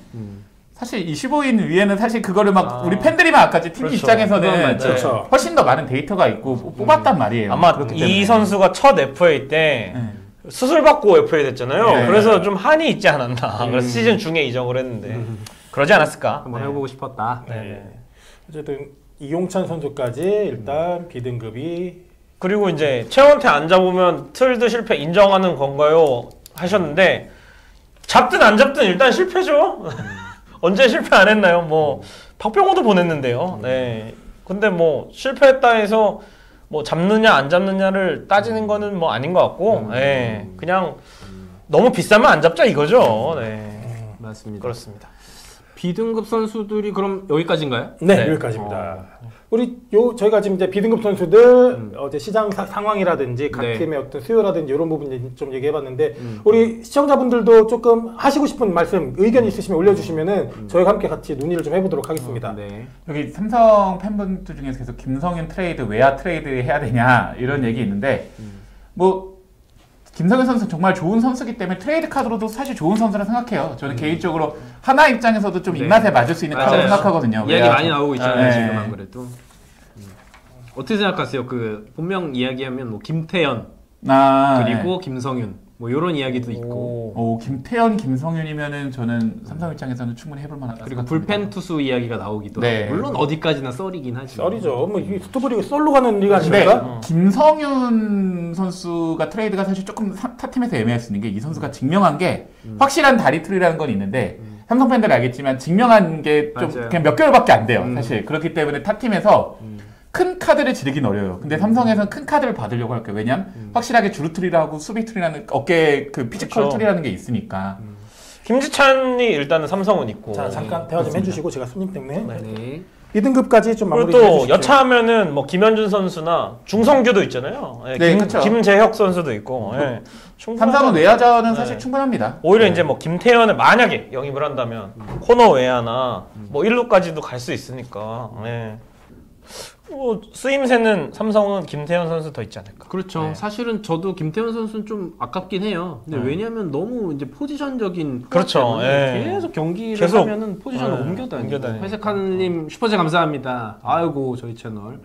사실 25인 위에는 사실 그거를 막 우리 팬들이만 아까지 팀 입장에서는 훨씬 더 많은 데이터가 있고 뽑았단 말이에요.
아마 이 선수가 첫 FA 때 수술 받고 FA 됐잖아요. 그래서 좀 한이 있지 않았나. 그래서 시즌 중에 이적을 했는데 그러지 않았을까.
한번 해보고 싶었다.
어쨌든 이용찬 선수까지 일단 B등급이.
그리고 이제 최원태 안 잡으면 트레이드 실패 인정하는 건가요? 하셨는데 잡든 안 잡든 일단 실패죠. 언제 실패 안 했나요? 뭐 박병호도 보냈는데요. 네. 근데 뭐 실패했다 해서 뭐 잡느냐 안 잡느냐를 따지는 거는 뭐 아닌 것 같고, 그냥 너무 비싸면 안 잡자 이거죠. 네.
맞습니다.
그렇습니다.
B등급 선수들이 그럼 여기까지인가요?
네, 여기까지입니다. 우리 저희가 지금 이제 B등급 선수들 어제 시장 상황이라든지 각 팀의 어떤 수요라든지 이런 부분 좀 얘기해봤는데 우리 시청자분들도 조금 하시고 싶은 말씀, 의견 있으시면 올려주시면은 저희가 함께 같이 논의를 좀 해보도록 하겠습니다.
여기 삼성 팬분들 중에서 계속 김성윤 트레이드, 외야 트레이드 해야 되냐 이런 얘기 있는데 뭐. 김성현 선수 정말 좋은 선수기 때문에 트레이드 카드로도 사실 좋은 선수라 생각해요. 저는 개인적으로 하나 입장에서도 좀 입맛에 맞을 수 있는 카드로 생각하거든요.
이야기 많이 나오고 있잖아요. 지금 안 그래도. 어떻게 생각하세요? 그 본명 이야기하면 뭐 김태현 그리고 김성윤 뭐 이런 이야기도 있고.
김태현, 김성윤이면은 저는 삼성 입장에서는 충분히 해볼 만하다.
그리고 불펜 투수 이야기가 나오기도 하고. 물론 어디까지나 썰이긴 하지.
썰이죠. 뭐 이 스토브리그 썰로 가는 리가 아닙니까?
김성윤 선수가 트레이드가 사실 조금 타 팀에서 애매할 수 있는 게 이 선수가 증명한 게 확실한 다리툴이라는 건 있는데 삼성 팬들 알겠지만 증명한 게 좀 그냥 몇 개월밖에 안 돼요. 사실 그렇기 때문에 타 팀에서 큰 카드를 지르긴 어려워요. 근데 삼성에서는 큰 카드를 받으려고 할게요. 왜냐면 확실하게 주루 툴이라고 수비 툴이라는 어깨 그 피지컬 툴이라는 게 있으니까.
김지찬이 일단은 삼성은 있고.
자, 잠깐 대화 좀 해주시고 제가 손님 때문에
네.
2등급까지 좀 마무리
그리고 또
해주시죠.
여차하면은 뭐 김현준 선수나 중성규도 있잖아요. 김재혁 선수도 있고.
삼성은 외야자는 사실 충분합니다.
오히려 이제 뭐 김태현을 만약에 영입을 한다면 코너 외야나 뭐 1루까지도 갈 수 있으니까. 뭐 쓰임새는 삼성은 김태현 선수 더 있지 않을까.
그렇죠. 사실은 저도 김태현 선수는 좀 아깝긴 해요. 근데 왜냐면 너무 이제 포지션적인
그렇죠.
계속 경기를 하면은 포지션을 옮겨다니고. 회색하늘님 슈퍼챗 감사합니다. 아이고 저희 채널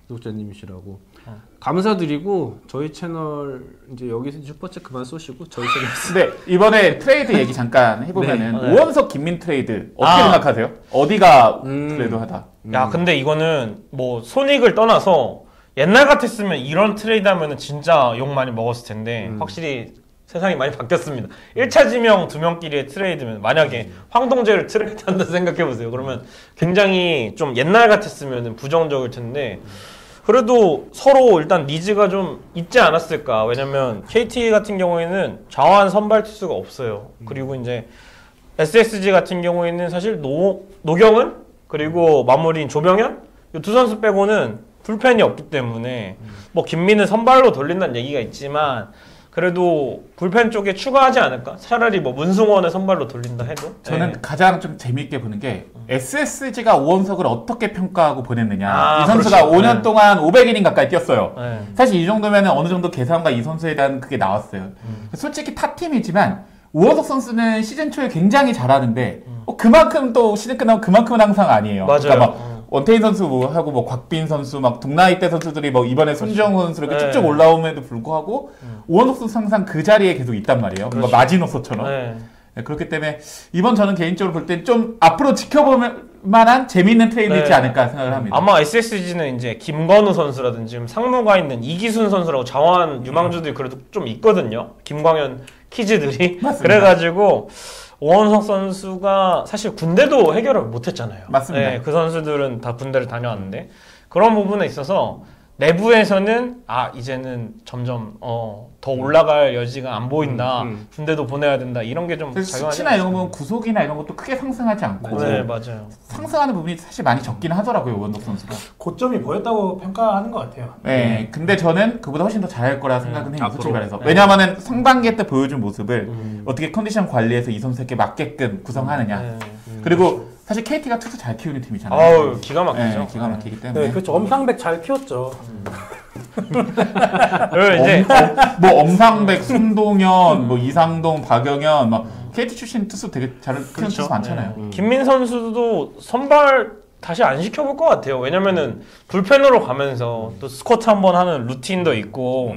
구독자님이시라고 감사드리고 저희 채널 이제 여기서 슈퍼챗 그만 쏘시고 저희 채널.
근데 이번에 트레이드 얘기 잠깐 해보면은 오원석 김민 트레이드 어떻게 생각하세요? 어디가 그래도 하다.
야 근데 이거는 뭐 손익을 떠나서 옛날 같았으면 이런 트레이드 하면은 진짜 욕 많이 먹었을 텐데 확실히 세상이 많이 바뀌었습니다. 1차 지명 2명끼리의 트레이드면 만약에 황동재를 트레이드 한다 생각해보세요. 그러면 굉장히 좀 옛날 같았으면 부정적일 텐데 그래도 서로 일단 니즈가 좀 있지 않았을까. 왜냐면 KT 같은 경우에는 좌완 선발 투수가 없어요. 그리고 이제 SSG 같은 경우에는 사실 노경은 그리고 마무리인 조병현 이 두 선수 빼고는 불펜이 없기 때문에 뭐 김민은 선발로 돌린다는 얘기가 있지만 그래도 불펜 쪽에 추가하지 않을까? 차라리 뭐 문승원을 선발로 돌린다 해도.
저는 가장 좀 재미있게 보는 게 SSG가 오원석을 어떻게 평가하고 보냈느냐. 이 선수가
그렇죠.
5년 동안 500이닝 가까이 뛰었어요. 사실 이 정도면 어느 정도 계산과 이 선수에 대한 그게 나왔어요. 솔직히 탑팀이지만 오원석 선수는 시즌 초에 굉장히 잘하는데 그만큼 또 시즌 끝나면 그만큼은 항상 아니에요.
맞아요.
그러니까 막 원태인 선수 뭐 하고 뭐 곽빈 선수 막 동나이대 선수들이 뭐 이번에 손정훈 선수 이렇게 쭉쭉 올라옴에도 불구하고 오원석 선수 항상 그 자리에 계속 있단 말이에요. 뭔가 마지노선처럼. 그렇기 때문에 이번 저는 개인적으로 볼 땐 좀 앞으로 지켜보면 만한 재미있는 트레이드이지
네.
않을까 생각을 합니다.
아마 SSG는 이제 김건우 선수라든지 지금 상무가 있는 이기순 선수라고 자원 유망주들이 그래도 좀 있거든요. 김광현 키즈들이.
맞습니다.
그래가지고 오원석 선수가 사실 군대도 해결을 못했잖아요.
맞습니다.
네, 그 선수들은 다 군대를 다녀왔는데 그런 부분에 있어서 내부에서는 이제는 점점 더 올라갈 여지가 안 보인다. 군대도 보내야 된다. 이런 게 좀
수치나 이런 건 구속이나 이런 것도 크게 상승하지 않고
네, 맞아요.
상승하는 부분이 사실 많이 적긴 하더라고요, 오원석 선수가.
고점이 보였다고 평가하는 것 같아요.
네, 근데 저는 그보다 훨씬 더 잘할 거라 생각은 해요, 솔직히 말해서.
네.
왜냐하면은 상반기 때 보여준 모습을 어떻게 컨디션 관리해서 이 선수에게 맞게끔 구성하느냐.
네.
그리고 사실 KT가 투수 잘 키우는 팀이잖아요.
아우, 기가 막히죠.
네, 기가 막히기 때문에.
네, 그렇죠. 엄상백 잘 키웠죠.
그리고 이제
뭐 엄상백, 손동현, 뭐 이상동, 박영현, 막 KT 출신 투수 되게 잘 키우는 투수 많잖아요.
김민 선수도 선발 다시 안 시켜볼 것 같아요. 왜냐면은 불펜으로 가면서 또 스쿼트 한번 하는 루틴도 있고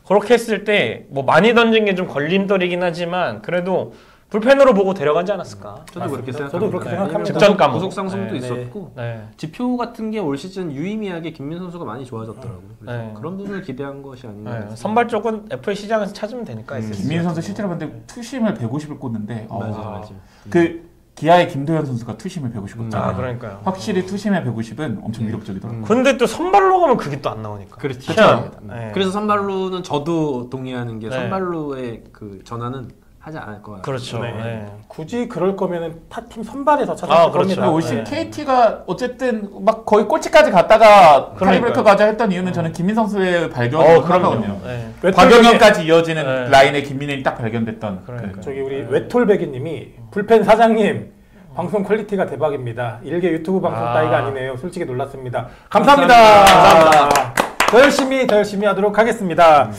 그렇게 했을 때 뭐 많이 던진 게 좀 걸림돌이긴 하지만 그래도 불펜으로 보고 데려가지 않았을까?
저도 그렇게 생각합니다.
저도 그렇게 생각합니다.
득점 까먹고.
구속 상승도
네.
있었고
네.
지표 같은 게 올 시즌 유의미하게 김민 선수가 많이 좋아졌더라고요. 그래서
네.
그런 부분을 기대한 것이 아닌가.
네. 선발 쪽은 FA 시장에서 찾으면 되니까.
김민수 선수 실제로 근데 투심을 150을 꽂는데
맞아.
그 기아의 김도현 선수가 투심을 150 꽂잖아요.
그러니까요.
확실히 투심의 150은 엄청 위력적이더라고요.
근데 또 선발로 가면 그게 또 안 나오니까.
그렇죠.
희한합니다. 네.
그래서 선발로는 저도 동의하는 게
네.
선발로의 그 전환은 하지 않을 것 같아요.
그렇죠.
네.
네.
굳이 그럴 거면은 타팀 선발에서 찾았을
그렇죠.
겁니다.
올 시즌
네.
KT가 어쨌든 막 거의 꼴찌까지 갔다가
그러니까요.
타이브레이커 가자 했던 이유는 저는 김민 선수의 발견을 하거든요.
네.
박영현까지 이어지는
네.
라인에 김민현이 딱 발견됐던.
그러니까요.
저기 우리 외톨배기님이 불펜 사장님 방송 퀄리티가 대박입니다. 일개 유튜브 방송 따위가 아니네요. 솔직히 놀랐습니다. 감사합니다.
감사합니다.
더 열심히 하도록 하겠습니다.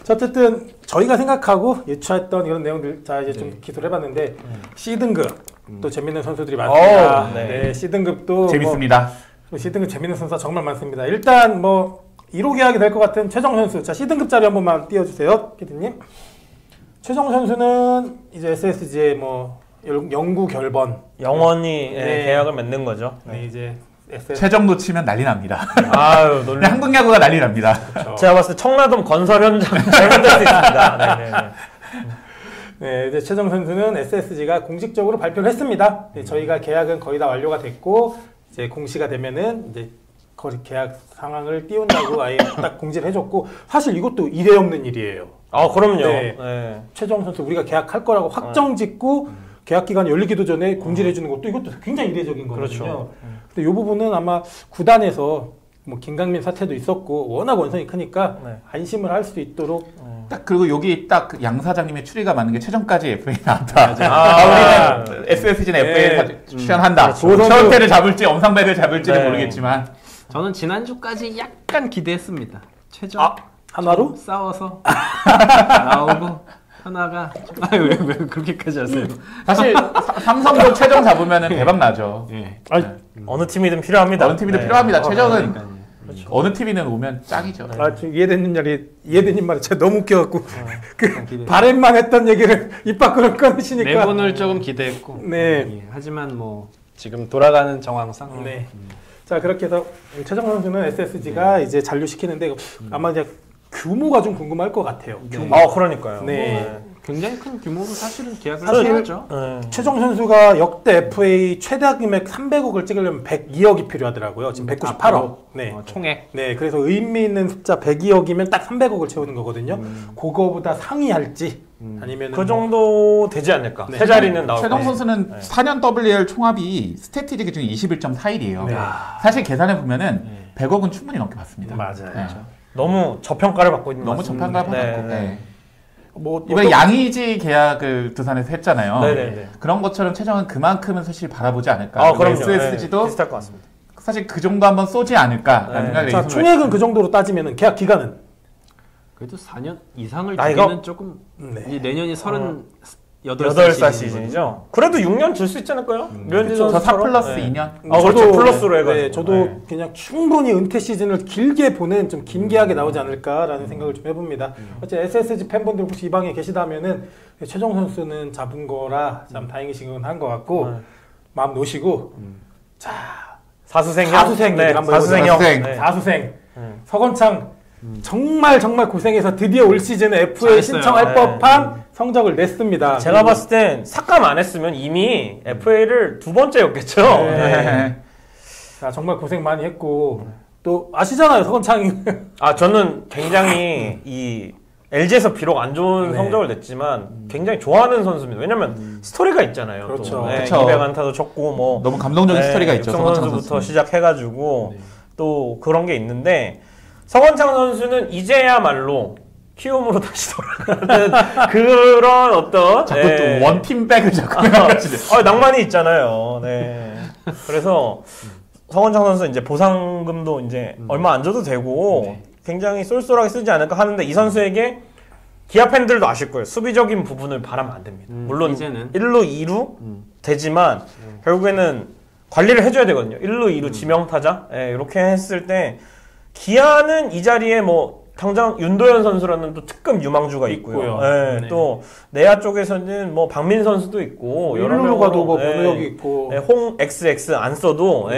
자, 어쨌든 저희가 생각하고 예측했던 이런 내용들 자 이제 좀 기술을 해봤는데 C등급 또 재밌는 선수들이 많습니다. 네. C등급도
재밌습니다.
C등급 재밌는 선수가 정말 많습니다. 일단 뭐 1호 계약이 될 것 같은 최정 선수. 자, C등급 자리 한 번만 띄워주세요, 피디님. 최정 선수는 이제 SSG의 뭐 영구 결번.
영원히
네.
계약을 맺는 거죠.
네, 이제
최정 놓치면 난리 납니다.
아유,
그냥 한국 야구가 난리 납니다.
제가 봤을 때 청라돔 건설 현장 잘못될 수 있습니다. 네네네.
네, 이제 최정 선수는 SSG가 공식적으로 발표를 했습니다. 네, 저희가 계약은 거의 다 완료가 됐고 이제 공시가 되면은 이제 거의 계약 상황을 띄운다고 아예 딱 공지를 해줬고 사실 이것도 이례 없는 일이에요.
그럼요.
네.
네.
최정 선수 우리가 계약할 거라고 확정짓고 계약 기간이 열리기도 전에 공지를 해주는 것도 이것도 굉장히 이례적인 거거든요.
그렇죠.
근데 이 부분은 아마 구단에서 뭐 김강민 사태도 있었고 워낙 원성이 크니까
네.
안심을 할 수 있도록
딱 그리고 여기 딱 양 사장님의 추리가 맞는 게 최정까지 FA 나왔다. 우리는 SSG는 FA 출연한다. 최원태를 잡을지 엄상백을 잡을지는 모르겠지만
저는 지난주까지 약간 기대했습니다. 최정
하나로
싸워서 나오고 하나가 왜 그렇게까지 하세요?
사실 삼성도 최정 잡으면 대박 나죠.
예.
어느 팀이든 필요합니다.
어느 팀이든
네.
필요합니다. 최정은
그러니까요.
어느 TV는 오면 짱이죠.
지금 이해대님 말이 진짜 너무 웃겨갖고 그
기대.
바램만 했던 얘기를 입 밖으로 꺼내시니까
내분을 조금 기대했고.
네.
예, 하지만 뭐 지금 돌아가는 정황상.
네. 자 그렇게 해서 최정 선수는 SSG가 이제 잔류시키는데 아마 이제 규모가 좀 궁금할 것 같아요. 규모.
그러니까요.
네.
굉장히 큰 규모로 사실은 계약을
사실-
해야죠.
네.
최정 선수가 역대 FA 최다 금액 300억을 찍으려면 102억이 필요하더라고요. 지금 198억. 네.
총액.
네, 그래서 의미 있는 숫자 102억이면 딱 300억을 채우는 거거든요. 그거보다 상위할지 아니면
그 정도 되지 않을까. 세 자리는 나올
최동
거예요.
선수는 4년 WL 총합이 스태티릭 중 21.41이에요.
네.
사실 계산해 보면은 100억은 충분히 넘게 받습니다.
맞아요.
네.
너무 저평가를 받고 있는 것
너무
같습니다.
전판가
네,
받았고.
네.
네.
뭐
이번에 양의지 계약을 두산에서 했잖아요.
네네네.
그런 것처럼 최정은 그만큼은 사실 바라보지 않을까.
그럼요.
SSG도
네, 비슷할 것 같습니다.
사실 그 정도 한번 쏘지 않을까라는
네.
생각이
자, 총액은 그 정도로 따지면 계약 기간은
그래도 4년 이상을
나이가-
주기는 조금
네.
이제 내년이 38살
8살 시즌이죠. 그래도 6년 줄 수 있지 않을까요? 류현진
저
선수처럼.
4 플러스
네.
2년.
그렇죠. 플러스로 해가지고.
네, 저도
네.
그냥 충분히 은퇴 시즌을 길게 보는 좀 긴 계약이 나오지 않을까라는 생각을 좀 해봅니다. 어째 SSG 팬분들 혹시 이 방에 계시다면은 최정 선수는 잡은 거라 참 다행이시긴 한 것 같고
네.
마음 놓으시고 자,
사수생형.
사수생
네,
한번
사수생형.
사수생.
네.
사수생. 서건창 정말 고생해서 드디어 올 시즌에 FA
잘했어요.
신청할
네.
법한 성적을 냈습니다.
제가 봤을 땐 삭감 안 했으면 이미 FA를 2번째였겠죠.
네. 자, 정말 고생 많이 했고 또 아시잖아요, 서건창이.
아, 저는 굉장히 이 LG에서 비록 안 좋은
네.
성적을 냈지만 굉장히 좋아하는 선수입니다. 왜냐면 스토리가 있잖아요.
그렇죠.
또. 네,
그쵸.
200안타도 쳤고 뭐
너무 감동적인 스토리가 있죠.
육성
서건창
선수부터
선수.
시작해가지고 또 그런 게 있는데 서건창 선수는 이제야말로 키움으로 다시 돌아가는 그런 어떤
자꾸 또 원팀백을 자꾸 생각하시네.
낭만이 있잖아요. 네. 그래서 서건창 선수 이제 보상금도 이제 얼마 안 줘도 되고 굉장히 쏠쏠하게 쓰지 않을까 하는데 이 선수에게 기아 팬들도 아실 거예요. 수비적인 부분을 바라면 안 됩니다. 물론
이제는
1루, 2루 되지만 결국에는 관리를 해줘야 되거든요. 1루, 2루 지명타자 이렇게 했을 때 기아는 이 자리에 뭐 당장 윤도현 선수라는 또 특급 유망주가 있고요. 네, 또 내야 쪽에서는 뭐 박민 선수도 있고 여러
일루로 가도 뭐
네,
변우혁이 있고
홍 XX 안 써도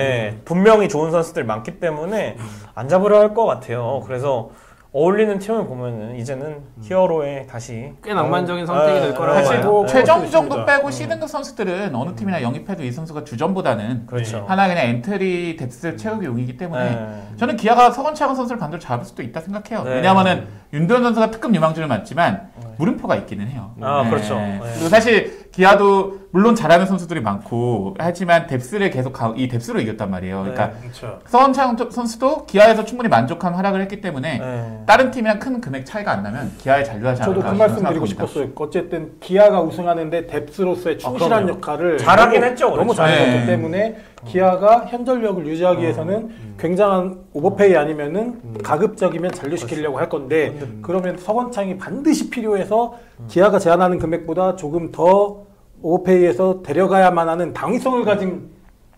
분명히 좋은 선수들 많기 때문에 안 잡으려 할 것 같아요. 그래서 어울리는 팀을 보면은 이제는 히어로에 다시
꽤 낭만적인 선택이 될 거라고
사실
봐요.
뭐
최정
그것도
정도
있습니다.
빼고 C등급 선수들은 어느 팀이나 영입해도 이 선수가 주전보다는
그렇죠.
하나 그냥 엔트리 뎁스 채우기 용이기 때문에
네.
저는 기아가 서건창 선수를 반대로 잡을 수도 있다 생각해요.
네.
왜냐하면은 윤도현 선수가 특급 유망주는 맞지만 물음표가 있기는 해요.
아, 그렇죠.
그리고 사실 기아도 물론 잘하는 선수들이 많고 하지만 뎁스를 계속 이 뎁스로 이겼단 말이에요. 그러니까
그렇죠.
서건창 선수도 기아에서 충분히 만족한 활약을 했기 때문에
네.
다른 팀이랑 큰 금액 차이가 안 나면 기아에 잔류하지 않을까
저도 그 말씀 드리고
생각합니다.
싶었어요. 어쨌든 기아가 우승하는데 뎁스로서의 충실한
그럼요.
역할을
잘하긴
너무,
했죠,
너무
그렇죠.
잘했기
네.
때문에 기아가 현절력을 유지하기 위해서는 굉장한 오버페이 아니면은 가급적이면 잔류시키려고 할 건데 그러면 서건창이 반드시 필요해서 기아가 제안하는 금액보다 조금 더 오버페이에서 데려가야만 하는 당위성을 가진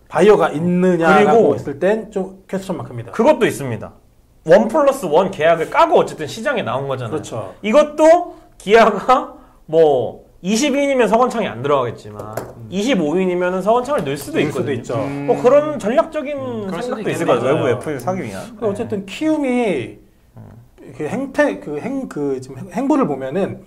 바이어가 있느냐라고
그리고
했을 땐 좀 퀘스천 마크입니다.
그것도 있습니다. 1+1 계약을 까고 어쨌든 시장에 나온 거잖아요.
그렇죠.
이것도 기아가 뭐 20인이면 서건창이 안 들어가겠지만 25인이면 서건창을 넣을 수도
넣을
있거든요.
수도 있죠.
뭐 그런 전략적인
그럴 수도
생각도 있을 것 같아요.
있겠네요.
외부 FA를 사기 위한.
그리고 어쨌든 키움이 지금 행보를 보면은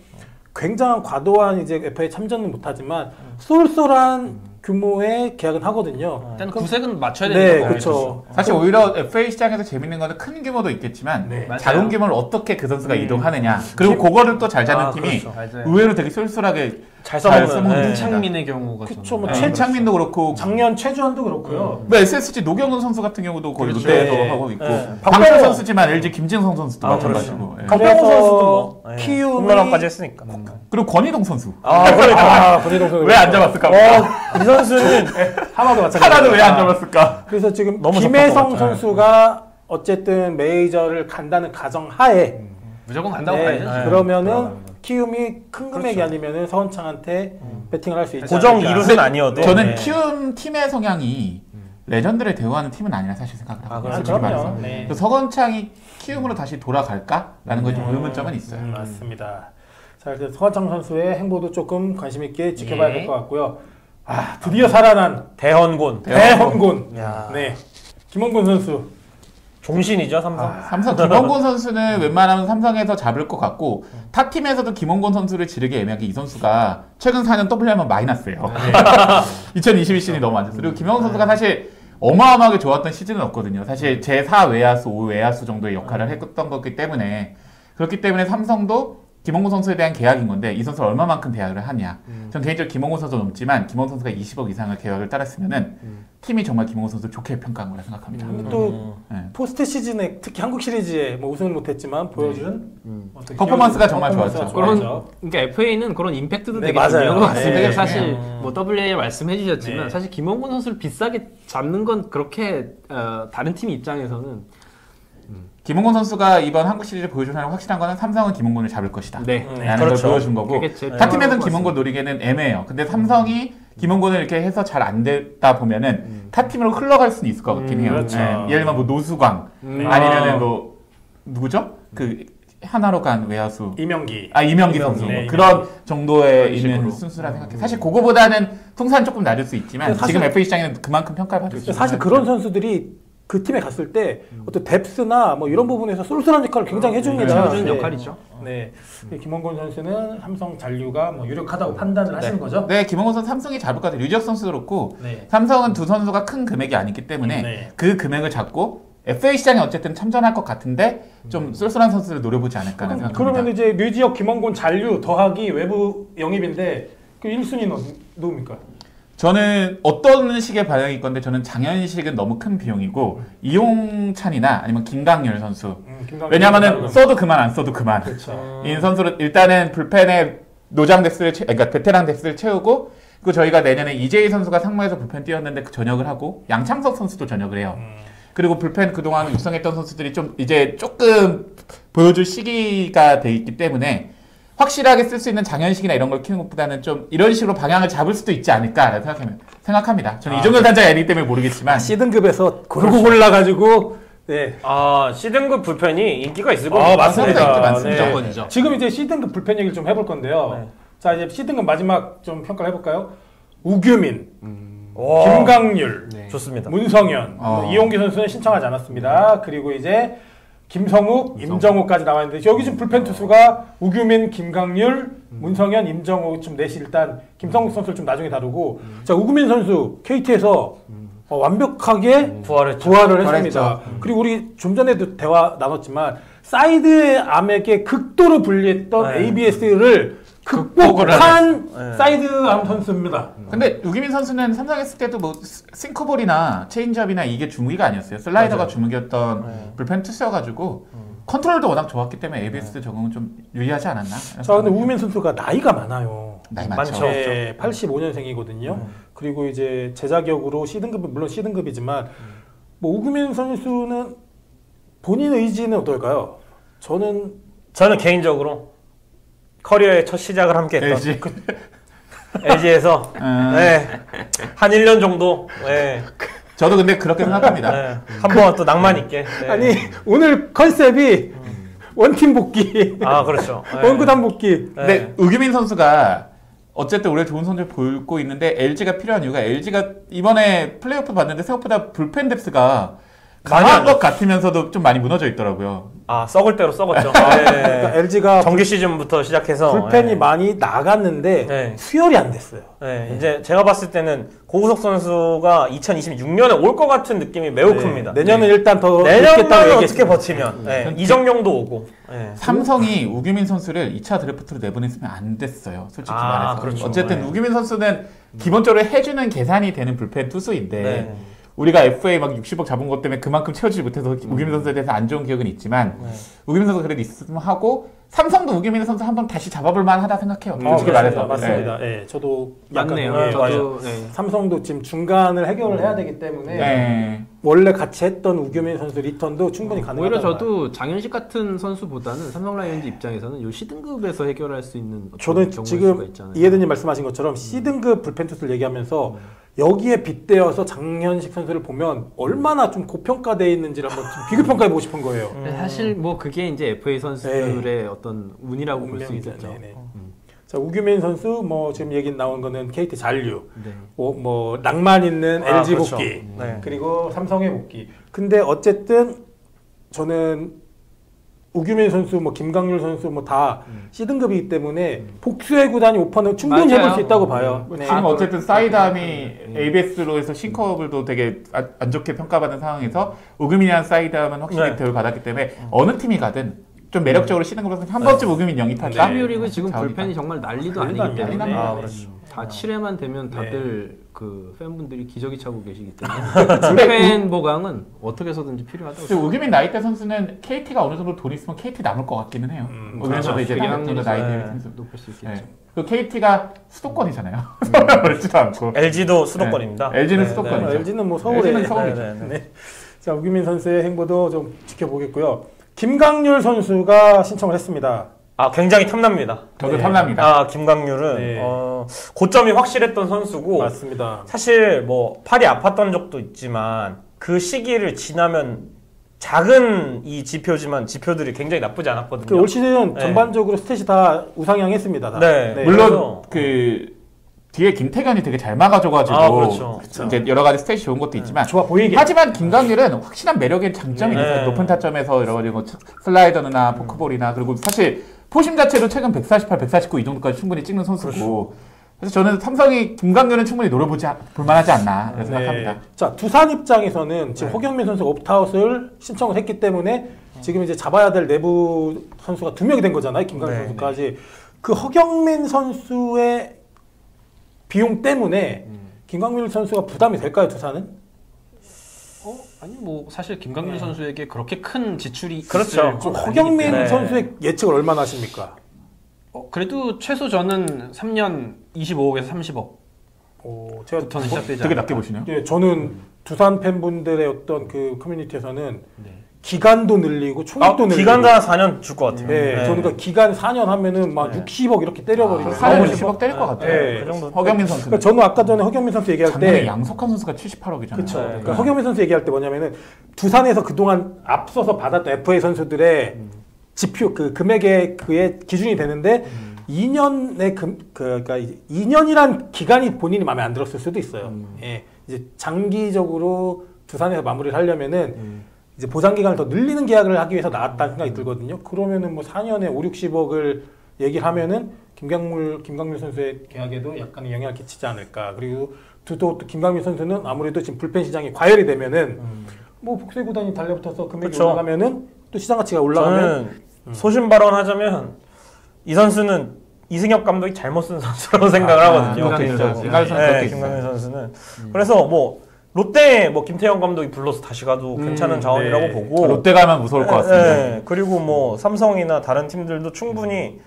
굉장한 과도한 이제 FA 참전은 못하지만 쏠쏠한 규모의 계약은 하거든요.
일단 구색은 맞춰야
네,
되는 거고.
그렇죠.
사실 오히려 FA 시장에서 재밌는 거는 큰 규모도 있겠지만
네.
작은
맞아요.
규모를 어떻게 그 선수가 이동하느냐 그리고 그거를 또 잘 잡는
아,
팀이
그렇죠.
맞아요.
의외로 되게 쏠쏠하게
잘
잘
써먹는.
써먹는
네.
임창민의 경우가
그쵸, 뭐
저는.
최창민도 그렇고
작년 최주환도 그렇고요.
뭐 SSG 노경훈 선수 같은 경우도 거의
그렇죠.
롯데에서
네.
하고 있고
네.
박병호
박병호
선수지만 LG 김진성 선수도
아,
마찬가지고 예.
박병호 선수도 뭐
키움이
홈런왕까지 했으니까.
그리고 권희동 선수
그러니까.
권희동 선수
왜 안 잡았을까?
이 선수는
하나도 마찬가지.
하나도 왜 안 잡았을까?
그래서 지금
너무
김혜성
적합한 것
선수가 어쨌든 메이저를 간다는 가정 하에
무조건 간다고
네,
봐야죠.
그러면은 키움이 큰 금액이 아니면은 서원창한테 배팅을 할 수 있지
고정
않을까.
이루는 아니어도
저는
네.
키움 팀의 성향이 레전드를 대우하는 팀은 아니라 사실 생각을 하고
그렇죠.
솔직히
그럼요.
말해서
네.
그래서 서건창이 키움으로 다시 돌아갈까라는 거에 좀 의문점은 있어요.
맞습니다. 자, 이제 서건창 선수의 행보도 조금 관심 있게 지켜봐야 될 것 같고요. 아, 드디어 살아난
대헌곤.
대헌곤.
야.
네, 김원곤 선수.
종신이죠, 삼성.
삼성 김원곤 선수는 웬만하면 삼성에서 잡을 것 같고 타 팀에서도 김원곤 선수를 지르기 애매하게 이 선수가 최근 4년 WR만 마이너스예요. 2022 시즌이 너무 안 좋았어요. 그리고 김원곤 선수가 사실 어마어마하게 좋았던 시즌은 없거든요. 사실 제4 외야수, 5 외야수 정도의 역할을 했던 거기 때문에 그렇기 때문에 삼성도 김원곤 선수에 대한 계약인 건데 이 선수를 얼마만큼 계약을 하냐. 전 개인적으로 김원곤 선수 넘지만 김원곤 선수가 20억 이상의 계약을 따랐으면은 팀이 정말 김원곤 선수를 좋게 평가한 거라 생각합니다.
또
네.
포스트 시즌에 특히 한국 시리즈에 뭐 우승은 못했지만 보여준 어떤
퍼포먼스가
기여도가
정말
퍼포먼스가
좋았죠.
좋았죠.
그러니까 FA는 그런 임팩트도
네,
되게
맞아요.
중요한 것 같습니다.
네,
사실
중요해요.
뭐 WA 말씀해 주셨지만
네.
사실 김원곤 선수를 비싸게 잡는 건 그렇게 다른 팀 입장에서는
김원곤 선수가 이번 한국 시리즈 보여주는 확실한 거는 삼성은 김원곤을 잡을 것이다.
네.
라는
그렇죠.
걸 보여준 거고
그게 제일
타 팀에서는
필요한 것
김원곤 노리기에는 애매해요. 근데 삼성이 김원곤을 이렇게 해서 잘 안 됐다 보면은 타 팀으로 흘러갈 수는 있을 것 같긴 해요.
그렇죠.
예를 들면 뭐 노수광 아니면은 뭐 누구죠? 그 하나로 간 외야수
이명기
선수
네,
그런 정도에 있는
식으로.
순수라 생각해요. 사실 그거보다는 통산 조금 낮을 수 있지만
사실-
지금 FA 시장에는 그만큼 평가를 받을 수 있어요.
사실 그런 선수들이 그 팀에 갔을 때 어떤 뎁스나 뭐 이런 부분에서 쏠쏠한 역할을 굉장히 해줍니다.
채워주는
네.
역할이죠.
네. 김원곤 선수는 삼성 잔류가 뭐 유력하다고 판단을 하시는 거죠?
네, 김원곤 선수 삼성이 잘 볼 것 같아요. 류지혁 선수도 그렇고
네.
삼성은 두 선수가 큰 금액이 아니기 때문에
네.
그 금액을 잡고 FA 시장에 어쨌든 참전할 것 같은데 좀 쏠쏠한 선수를 노려보지 않을까라는 생각합니다.
그러면 이제 류지혁, 김원곤 잔류 더하기 외부 영입인데 그 1순위는 누굽니까?
저는 어떤 식의 반영일 건데 저는 장현식은 너무 큰 비용이고 이용찬이나 아니면 김강률 선수 왜냐하면은 써도 그만 안 써도 그만
그렇죠.
이 선수를 일단은 불펜에 노장 뎁스를 그러니까 베테랑 뎁스를 채우고 그리고 저희가 내년에 이재희 선수가 상무에서 불펜 뛰었는데 그 전역을 하고 양창석 선수도 전역을 해요. 그리고 불펜 그동안 육성했던 선수들이 좀 이제 조금 보여줄 시기가 돼 있기 때문에 확실하게 쓸 수 있는 장현식이나 이런 걸 키우는 것보다는 좀 이런 식으로 방향을 잡을 수도 있지 않을까라는 생각합니다. 저는 이정현 단장이 아니기 때문에 모르겠지만
C등급에서 고르고 골라가지고 네.
C등급 불펜이 인기가 있을 겁니다.
맞습니다. 인기 많습니다.
무조건이죠.
지금 이제 C등급 불펜 얘기를 좀 해볼 건데요.
네.
자 이제 C등급 마지막 좀 평가를 해볼까요? 우규민,
와.
김강률,
네.
좋습니다.
문성현, 이용기 선수는 신청하지 않았습니다. 그리고 이제 김성욱, 임정우까지 나와 있는데 여기 지금 불펜 투수가 우규민, 김강률, 문성현, 임정우 좀 넷이 일단 김성욱 선수를 좀 나중에 다루고 자 우규민 선수 KT에서 완벽하게 부활을 했습니다. 그리고 우리 좀 전에도 대화 나눴지만 사이드 암에게 극도로 불리했던
네.
ABS를 극복한 사이드 암 선수입니다.
근데 우기민 선수는 삼성 했을 때도 뭐 싱크볼이나 체인지업이나 이게 주무기가 아니었어요. 슬라이더가
맞아요.
주무기였던 불펜 투수여가지고 컨트롤도 워낙 좋았기 때문에 ABS 적응은 좀 유리하지 않았나?
자 근데 우규민 선수가 나이가 많아요.
나이 많죠.
많죠.
네, 85년생이거든요. 그리고 이제 제자격으로 C등급 물론 C등급이지만 뭐 우규민 선수는 본인 의지는 어떨까요? 저는
개인적으로 커리어의 첫 시작을 함께했던
LG.
LG에서 네, 한 1년 정도 네,
저도 근데 그렇게 생각합니다.
네, 한번 또 낭만 있게 네.
아니 오늘 컨셉이 원팀 복귀,
그렇죠. 네.
원구단 복귀.
근데 우규민 선수가 어쨌든 올해 좋은 성적을 보이고 있는데 LG가 필요한 이유가 LG가 이번에 플레이오프 봤는데 생각보다 불펜 뎁스가 강한 것 같으면서도 좀 많이 무너져 있더라고요.
썩을 대로 썩었죠.
그러니까 LG가
정규 시즌부터 시작해서
불펜이
네.
많이 나갔는데
네.
수혈이 안 됐어요.
네, 이제 제가 봤을 때는 고우석 선수가 2026년에 올 것 같은 느낌이 매우 큽니다.
내년은 일단 더
내년만
늦겠다고
어떻게
얘기했습니다.
버티면 네, 이정용도 오고 네.
삼성이 우규민 선수를 2차 드래프트로 내보냈으면 안 됐어요. 솔직히 말해서.
그렇죠.
어쨌든
네.
우규민 선수는 기본적으로 해주는 계산이 되는 불펜 투수인데
네.
우리가 FA 막 60억 잡은 것 때문에 그만큼 채워주지 못해서 우규민 선수에 대해서 안 좋은 기억은 있지만 우규민 선수 그래도 있으면 하고 삼성도 우규민 선수 한번 다시 잡아볼 만하다 생각해요. 솔직히 말해서.
맞습니다. 네. 저도 약간
맞네요.
네,
저도
삼성도 지금 중간을 해결을 해야 되기 때문에
네.
원래 같이 했던 우규민 선수 리턴도 충분히 가능하다.
오히려 저도 장현식 같은 선수보다는 삼성 라이온즈 입장에서는 요 C등급에서 해결할 수 있는 어떤
저는
경우일 수가
지금
있잖아요.
이해든님 말씀하신 것처럼 C등급 불펜 투수를 얘기하면서 여기에 빗대어서 장현식 선수를 보면 얼마나 좀 고평가되어 있는지를 한번 좀 비교평가해보고 싶은 거예요.
사실 뭐 그게 이제 FA 선수들의 어떤 운이라고 볼 수
운명이죠.
있겠죠.
네네. 자 우규민 선수 뭐 지금 얘기 나온 거는 KT 잔류,
네.
뭐 낭만 있는 LG
그렇죠.
복귀,
네.
그리고 삼성의 복귀. 근데 어쨌든 저는 우규민 선수, 뭐 김강률 선수 뭐 다 C등급이기 때문에 복수의 구단이 오퍼는 충분히
맞아요.
해볼 수 있다고 봐요.
뭐
네.
지금 어쨌든 사이드암이 ABS로 해서 싱커블도 되게 안 좋게 평가받은 상황에서 우규민이란 사이드암은 확실히
네.
대우를 받았기 때문에 어느 팀이 가든 좀 매력적으로 C등급으로 한 번쯤 우규민 영입할까?
프리미어리그 지금
자원이다.
불펜이 정말 난리도
난리도
아니기 때문에
아닙니다.
그렇죠.
다 7회만 되면 다들 그 팬분들이 기저귀 차고 계시기 때문에 불펜 보강은 어떻게 해서든지 필요하다고
지금 우규민 나이대 선수는 KT가 어느 정도 돈 있으면 KT 남을 것 같기는 해요. 우규민 선수 이제
되게
나이 나이
확률이
선수.
높을 수 있겠죠.
네. 그 KT가 수도권이잖아요. 그렇지도 않고.
LG도 수도권입니다.
LG는
네,
수도권이죠.
LG는 뭐 서울에.
LG는 서울이죠.
네, 네, 네.
자 우규민 선수의 행보도 좀 지켜보겠고요. 김강률 선수가 신청을 했습니다.
굉장히 탐납니다.
저도
네.
탐납니다.
김강률은
네.
고점이 확실했던 선수고
맞습니다.
사실 뭐 팔이 아팠던 적도 있지만 그 시기를 지나면 작은 이 지표지만 지표들이 굉장히 나쁘지 않았거든요.
올 시즌 전반적으로 스탯이 다 우상향했습니다. 다.
물론 그 뒤에 김태견이 되게 잘 막아줘가지고
그렇죠.
이제 여러 가지 스탯이 좋은 것도 있지만
좋아 보이게.
하지만 김광률은 확실한 매력의 장점이 있어요. 높은 타점에서 여러 가지 뭐 슬라이더나 포크볼이나 그리고 사실 포심 자체도 최근 148, 149 이 정도까지 충분히 찍는 선수고 그래서 저는 삼성이 김광률은 충분히 볼만하지 않나 생각합니다.
자 두산 입장에서는 지금 허경민 선수가 옵트아웃을 신청을 했기 때문에 지금 이제 잡아야 될 내부 선수가 2명이 된 거잖아요. 김광률 선수까지. 그 허경민 선수의 비용 때문에 김광률 선수가 부담이 될까요, 두산은?
아니 뭐 사실 김광률 선수에게 그렇게 큰 지출이
그렇죠.
허경민 선수의 예측을 얼마나 하십니까?
그래도 최소 저는 3년 25억에서 30억.
제가
부터는 시작되지
되게 낮게 보시네요.
예, 저는 두산 팬분들의 어떤 그 커뮤니티에서는 기간도 늘리고 총액도 늘리고
기간도 한 4년 줄 것 같아요.
네, 저는 그러니까 기간 4년 하면은 막 60억 이렇게 때려버리고
4년 60억 때릴 것 같아요.
네.
그 정도. 허경민 선수.
그러니까 저는 아까 전에 허경민 선수 얘기할
작년에
때
양석환 선수가 78억이잖아요.
그렇죠. 그러니까 허경민 선수 얘기할 때 뭐냐면은 두산에서 그동안 앞서서 받았던 FA 선수들의 지표 그 금액의 그의 기준이 되는데 2년의 그러니까 2년이란 기간이 본인이 마음에 안 들었을 수도 있어요. 예. 이제 장기적으로 두산에서 마무리를 하려면은 이제 보상 기간을 더 늘리는 계약을 하기 위해서 나왔다는 생각이 들거든요. 그러면은 뭐 4년에 5, 60억을 얘기를 하면은 김광률 선수의 계약에도 약간의 영향을 끼치지 않을까. 그리고 또 김광률 선수는 아무래도 지금 불펜 시장이 과열이 되면은 뭐 복수의 구단이 달려붙어서 금액이 올라가면은 또 시장 가치가 올라가면
저는 소신 발언하자면 이 선수는 이승엽 감독이 잘못 쓴 선수라고 생각을 하거든요. 김광률 선수는. 그래서 뭐 롯데 뭐 김태형 감독이 불러서 다시 가도 괜찮은 자원이라고 보고
롯데 가면 무서울 것 같습니다.
그리고 뭐 삼성이나 다른 팀들도 충분히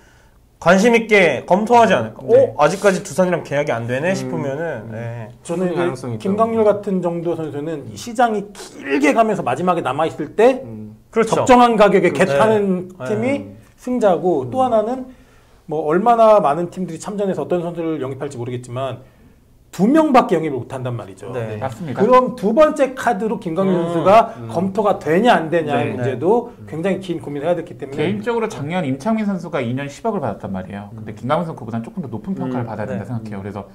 관심 있게 검토하지 않을까. 아직까지 두산이랑 계약이 안 되네 싶으면은
저는 김광률 같은 정도 선수는 시장이 길게 가면서 마지막에 남아 있을 때
그렇죠.
적정한 가격에 겟하는 팀이 승자고 또 하나는 뭐 얼마나 많은 팀들이 참전해서 어떤 선수를 영입할지 모르겠지만 2명밖에 영입을 못한단 말이죠.
맞습니다.
그럼 두 번째 카드로 김광률 선수가 검토가 되냐 안 되냐의 문제도 굉장히 긴 고민을 해야 됐기 때문에
개인적으로 작년 임창민 선수가 2년 10억을 받았단 말이에요. 근데 김광률 선수 그보다는 조금 더 높은 평가를 받아야 된다 생각해요. 그래서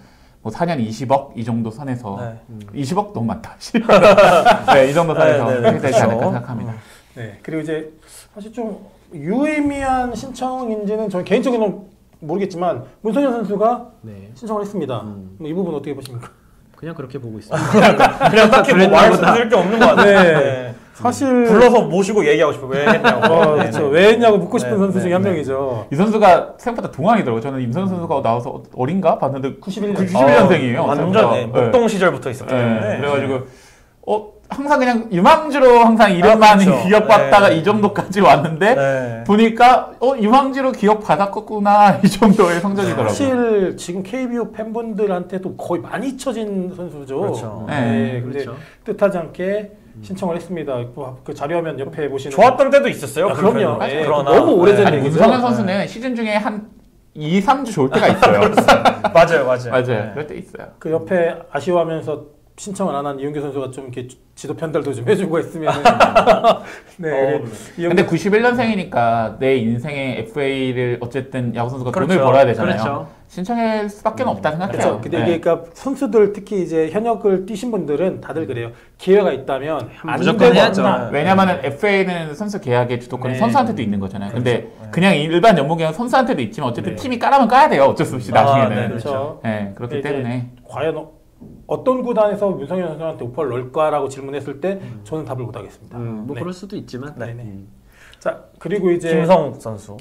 뭐 4년 20억 이 정도 선에서 20억 너무 많다. 이 정도 선에서 해야 되지 않을까 생각합니다.
그리고 이제 사실 좀 유의미한 신청인지는 저는 개인적으로는 모르겠지만 문성현 선수가 신청을 했습니다. 뭐 이 부분 어떻게 보십니까?
그냥 그렇게 보고 있습니다.
그냥 딱히 뭐 말씀드릴 게 없는 것 같아요.
사실
불러서 모시고 얘기하고 싶어요. 왜 했냐고.
그렇죠. 왜 했냐고 묻고 싶은 선수 중에 한 명이죠.
이 선수가 생각보다 동안이더라고요. 저는 임성현 선수가 나와서 어린가 봤는데
91년생이에요.
91년생이에요.
완전 목동 시절부터 있었기 때문에.
그래가지고 항상 그냥 유망주로 항상 이름만 기억받다가 이 정도까지 왔는데 보니까 유망주로 기억받았구나 이 정도의 성적이더라고요.
사실 지금 KBO 팬분들한테도 거의 많이 잊혀진 선수죠.
그렇죠.
근데
그렇죠.
뜻하지 않게 신청을 했습니다. 그 자료화면 옆에 보시는
좋았던 때도 있었어요.
그럼요.
그러나
너무 오래전 얘기죠.
문성현 선수는 시즌 중에 한 2, 3주 좋을 때가 있어요.
맞아요.
그럴 때 있어요.
그 옆에 아쉬워하면서 신청을 안 한 이용규 선수가 좀 이렇게 지도 편달도 좀 해주고 했으면.
근데 91년생이니까 내 인생의 FA를 어쨌든 야구 선수가 돈을 벌어야 되잖아요.
그렇죠.
신청할 수밖에 없다 생각해요.
그렇죠. 근데 이게 그러니까 선수들 특히 이제 현역을 뛰신 분들은 다들 그래요. 기회가 있다면
무조건 해야죠.
왜냐면은 FA는 선수 계약의 주도권이 선수한테도 있는 거잖아요. 근데 그냥 일반 연봉 계약은 선수한테도 있지만 어쨌든 팀이 까라면 까야 돼요. 어쩔 수 없이 나중에는.
그렇죠.
그렇기 때문에
과연 어떤 구단에서 문성현 선수한테 오퍼를 넣을까라고 질문했을 때 저는 답을 못 하겠습니다.
뭐 그럴 수도 있지만.
자, 그리고 이제
김성욱 선수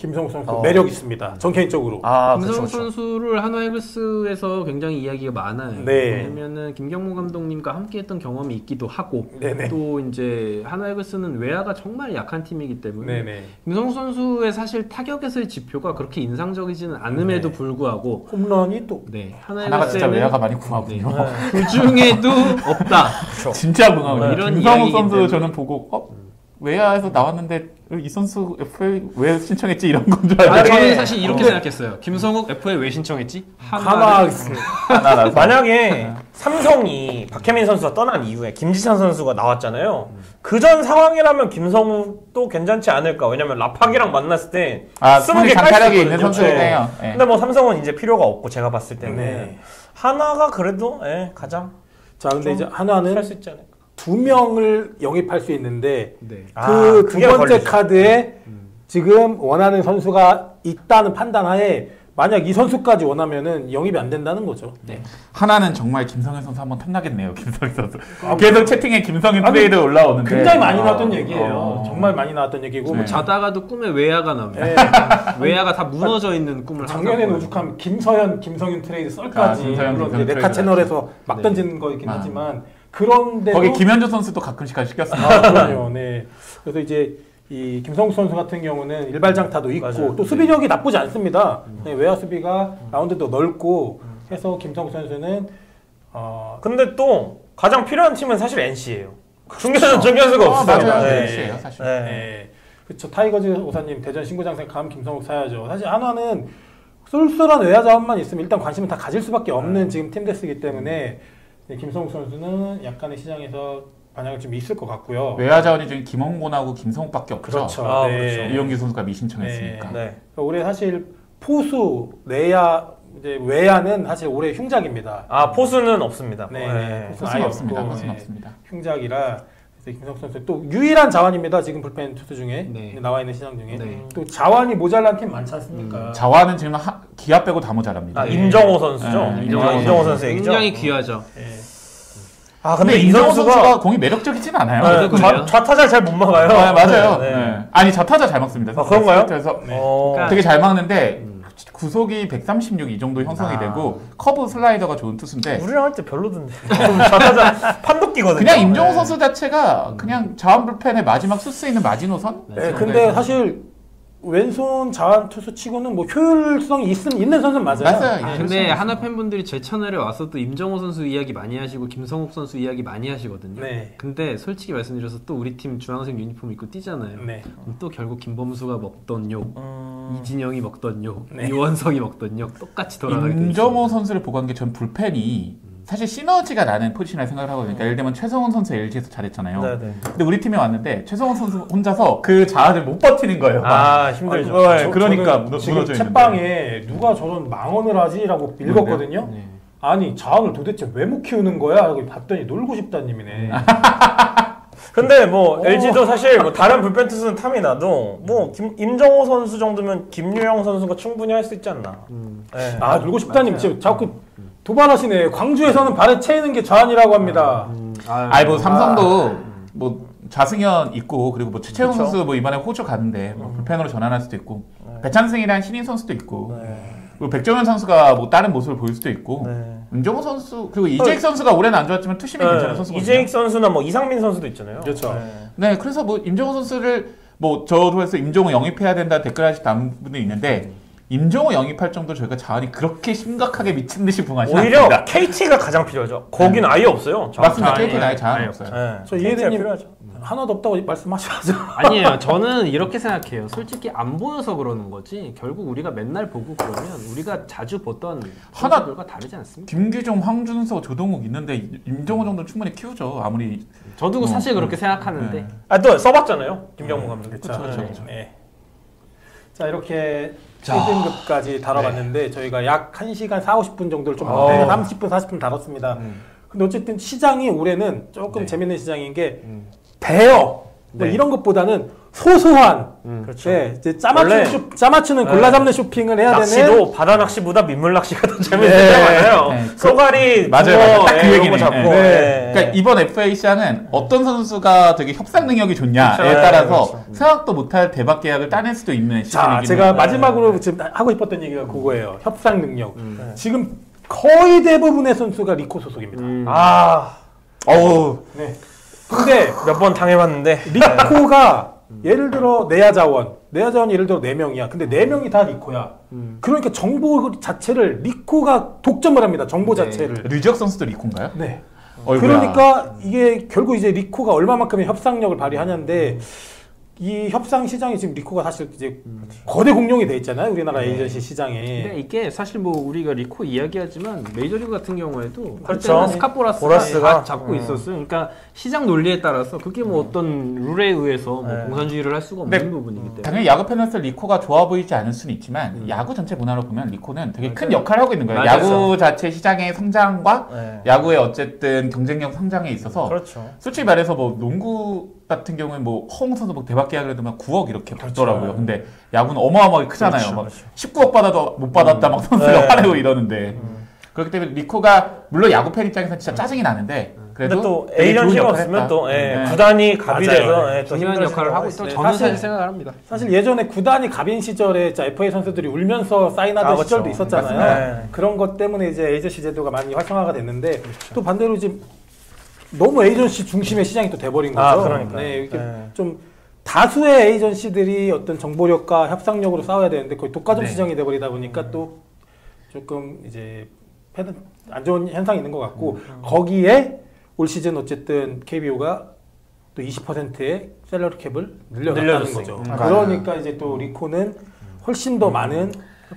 매력 있습니다. 전 개인적으로.
김성욱 선수를 한화 이글스에서 굉장히 이야기가 많아요. 왜냐면은 김경모 감독님과 함께했던 경험이 있기도 하고 또 이제 한화 이글스는 외야가 정말 약한 팀이기 때문에 김성욱 선수의 사실 타격에서의 지표가 그렇게 인상적이지는 않음에도 불구하고
홈런이 또
하나가 진짜 외야가 많이 궁하군요.
그 중에도 없다.
진짜 궁하군요.
이런
김성욱 선수 저는 보고 외야에서 나왔는데 이 선수 FA 왜 신청했지 이런 건 줄 알았는데
저는 사실 이렇게 생각했어요. 김성욱 FA 왜 신청했지?
하나
만약에 삼성이 박혜민 선수가 떠난 이후에 김지찬 선수가 나왔잖아요. 그전 상황이라면 김성욱도 괜찮지 않을까. 왜냐면 라팍이랑 만났을 때 20개
장타력이 있는 선수네요.
네. 근데 뭐 삼성은 이제 필요가 없고 제가 봤을 때는
네.
하나가 그래도 가장
자 근데 이제 하나는
할 수 있지 않을까.
2명을 영입할 수 있는데
네.
그 두
그게
번째
걸리죠.
카드에 지금 원하는 선수가 있다는 판단하에 만약 이 선수까지 원하면은 영입이 안 된다는 거죠.
네.
하나는 정말 김성현 선수 한번 탐나겠네요. 김성현 선수. 계속 채팅에 김성현 트레이드 올라오는데
굉장히 많이 나왔던 얘기예요. 정말 많이 나왔던 얘기고
네.
자다가도 꿈에 외야가 나옵니다.
네.
외야가 다 무너져 있는 꿈을
작년에는
항상
오죽하면 김서현, 김성윤 트레이드 썰까지
김서현,
물론
김성윤
이제 네카
트레이드
채널에서 막
네.
던지는 거이긴 하지만 그런데도
거기 김현주 선수도 가끔씩 시켰어요.
그럼요. 네. 그래서 이제 이 김성욱 선수 같은 경우는 일발장타도 있고
맞아요.
또 수비력이 나쁘지 않습니다. 네, 외야 수비가 라운드도 넓고 해서 김성욱 선수는
근데 또 가장 필요한 팀은 사실 NC예요. 중견수 중견수가 없어요.
맞아요.
네.
NC예요, 사실.
네.
네. 그렇죠. 타이거즈 오사님 대전 신구장생 감 김성욱 사야죠. 사실 한화는 쏠쏠한 외야 자원만 있으면 일단 관심을 다 가질 수밖에 없는 지금 팀 데스이기 때문에 김성욱 선수는 약간의 시장에서 반향이 좀 있을 것 같고요.
외야 자원이 지금 김홍곤하고 김성욱밖에 없죠.
그렇죠.
아,
네.
그렇죠.
이용규 선수가 미신청했으니까.
네.
올해 사실 포수, 내야, 이제 외야는 사실 올해 흉작입니다.
아 포수는 없습니다.
네.
포수는
아예
없습니다.
없고,
포수는
네.
없습니다.
흉작이라 그래서 김성욱 선수 또 유일한 자원입니다. 지금 불펜 투수 중에
네.
나와 있는 시장 중에
네.
또 자원이 모자란 팀 많지 않습니까?
자완은 지금 기아 빼고 다 모자랍니다.
아 임정호 선수죠.
네,
임정호 선수 얘기죠.
굉장히 귀하죠.
네.
아
근데
근데 이
임정호
선수가
선수가 공이 매력적이진 않아요.
네,
그래요?
좌타자 잘 못 막아요.
맞아요.
네.
네. 아니 저타자 잘 막습니다.
아, 그런가요?
그래서
네.
그러니까
되게 잘 막는데 구속이 136 이 정도 형성이
아.
되고 커브 슬라이더가 좋은 투수인데
우리랑 할 때 별로던데. 좌타자 판독기거든요.
그냥 임정호
네.
선수 자체가 그냥 자원 불펜의 마지막 쓸 수 있는 마지노선?
네, 근데 사실 왼손 자원 투수 치고는 뭐 효율성이 있는 선수는 맞아요.
맞아요.
아, 근데 하나 팬분들이 제 채널에 와서 또 임정호 선수 이야기 많이 하시고 김성욱 선수 이야기 많이 하시거든요.
네.
근데 솔직히 말씀드려서 또 우리 팀 주황색 유니폼 입고 뛰잖아요.
네.
그럼 또 결국 김범수가 먹던 욕, 이진영이 먹던 욕,
네.
이원석이 먹던 욕 똑같이 돌아가게 돼
임정호
있습니다.
선수를 보고 한 게 전 불펜이 사실 시너지가 나는 포지션이라고 생각을 하거든요. 그러니까 예를 들면 최성훈 선수 LG에서 잘했잖아요.
네네.
근데 우리 팀에 왔는데 최성훈 선수 혼자서 그 자아를 못 버티는 거예요.
아 힘들죠.
그러니까
저는 지금
무너져 있는데.
책방에 누가 저런 망언을 하지라고 읽었거든요.
네.
아니 자원을 도대체 왜 못 키우는 거야? 하고 봤더니 놀고 싶다님이네.
근데 뭐 LG도 사실 뭐 다른 불펜 투수는 탐이 나도 뭐 임정호 선수 정도면 김유영 선수가 충분히 할 수 있지 않나. 네.
아 놀고 싶다님 지금 자꾸 도발하시네. 광주에서는 발에 채이는 게 자원이라고 합니다.
아니 뭐 삼성도 뭐 좌승현 있고 그리고 뭐 최채훈
그쵸?
선수 뭐 이번에 호주 가는데 뭐 불펜으로 전환할 수도 있고 배찬승이라는 신인 선수도 있고 그리고 백정현 선수가 뭐 다른 모습을 보일 수도 있고
네.
임정호 선수 그리고 이재익 선수가 올해는 안 좋았지만 투심이 괜찮은 선수거든요.
이재익 선수나 뭐 이상민 선수도 있잖아요.
그렇죠.
네, 그래서 뭐 임정호 선수를 뭐 저도 해서 임정호 영입해야 된다 댓글 하시는 분도 있는데 임정호 영입할 정도 저희가 자원이 그렇게 심각하게 미친 듯이 붕하지
오히려
않습니다.
KT가 가장 필요하죠. 거긴 아예 없어요.
맞습니다.
자원이.
KT는 아예 자원이
아예
없어요.
네.
저
KT가
이해대님
필요하죠.
하나도 없다고 말씀하셔야죠.
아니에요. 저는 이렇게 생각해요. 솔직히 안 보여서 그러는 거지. 결국 우리가 맨날 보고 그러면 우리가 자주 보던
하나-
선수들과 다르지 않습니까?
김기종, 황준서, 조동욱 있는데 임정호 정도 충분히 키우죠. 아무리
저도 사실 그렇게 생각하는데
네.
아 또 써봤잖아요. 김경문 감독.
그렇죠.
그렇죠.
네. 자 이렇게 1등급까지 다뤄봤는데 저희가 약 1시간 40분 정도를 좀 30분 40분 다뤘습니다. 근데 어쨌든 시장이 올해는 조금 재밌는 시장인 게 대여 뭐 이런 것보다는 소소한
그렇죠.
네, 이제
원래-
짜맞추는 골라 잡는 쇼핑을 해야 되는
낚시도 바다 낚시보다 민물 낚시가 더 재밌는
네.
거잖아요.
네.
쏘가리,
맞아요.
붕어,
딱 그
이런 거
얘기네.
잡고.
네.
네.
그러니까 이번 FA 시장은 어떤 선수가 되게 협상 능력이 좋냐에
그렇죠.
따라서
그렇죠.
생각도 못할 대박 계약을 따낼 수도 있는
자
시즌이긴
제가
해요.
마지막으로 지금 하고 싶었던 얘기가 그거예요. 협상 능력. 지금 거의 대부분의 선수가 리코 소속입니다.
아,
어우
네. 근데
몇 번 당해봤는데.
리코가 예를 들어 내야 자원이 예를 들어 4명이야. 근데 4명이 다 리코야. 그러니까 정보 자체를 리코가 독점을 합니다. 정보 자체를.
류지혁 선수도 리콘가요?
네. 그러니까 이게 결국 이제 리코가 얼마만큼의 협상력을 발휘하냐인데 이 협상 시장이 지금 리코가 사실 이제 거대 공룡이 돼 있잖아요. 우리나라 에이전시 시장에.
근데 이게 사실 뭐 우리가 리코 이야기하지만 메이저리그 같은 경우에도
그렇죠.
스캇 보라스가 잡고 있었어요. 그러니까 시장 논리에 따라서 그게 뭐 어떤 룰에 의해서 뭐 공산주의를 할 수가 없는 부분이기 때문에.
당연히 야구 팬으로서 리코가 좋아 보이지 않을 수는 있지만 야구 전체 문화로 보면 리코는 되게 큰 역할을 하고 있는 거예요. 야구 자체 시장의 성장과 야구의 어쨌든 경쟁력 성장에 있어서
그렇죠.
솔직히 말해서 뭐 농구 같은 경우는 뭐 허웅 선수 뭐 대박 계약을 해도 막 9억 이렇게 받더라고요. 근데 야구는 어마어마하게 크잖아요. 막 19억 받아도 못 받았다 막 선수가 화내고 이러는데 그렇기 때문에 리코가 물론 야구 팬 입장에서는 진짜 짜증이 나는데 그래도
또 에이전시 없으면 또 구단이 갑이 돼서 또
중요한 역할을 하고 있다고 저는 사실 생각을 합니다.
사실 예전에 구단이 갑인 시절에 FA 선수들이 울면서 사인하던 시절도 있었잖아요. 그런 것 때문에 이제 에이전시 제도가 많이 활성화가 됐는데 또 반대로 지금 너무 에이전시 중심의 시장이 또 돼버린 거죠.
그러니까.
좀 다수의 에이전시들이 어떤 정보력과 협상력으로 싸워야 되는데 거의 독과점 시장이 돼버리다 보니까 또 조금 이제 안 좋은 현상이 있는 것 같고 거기에 올 시즌 어쨌든 KBO가 또 20%의 셀러리 캡을 늘려놨다는 거죠. 그러니까 이제 또 리코는 훨씬 더 많은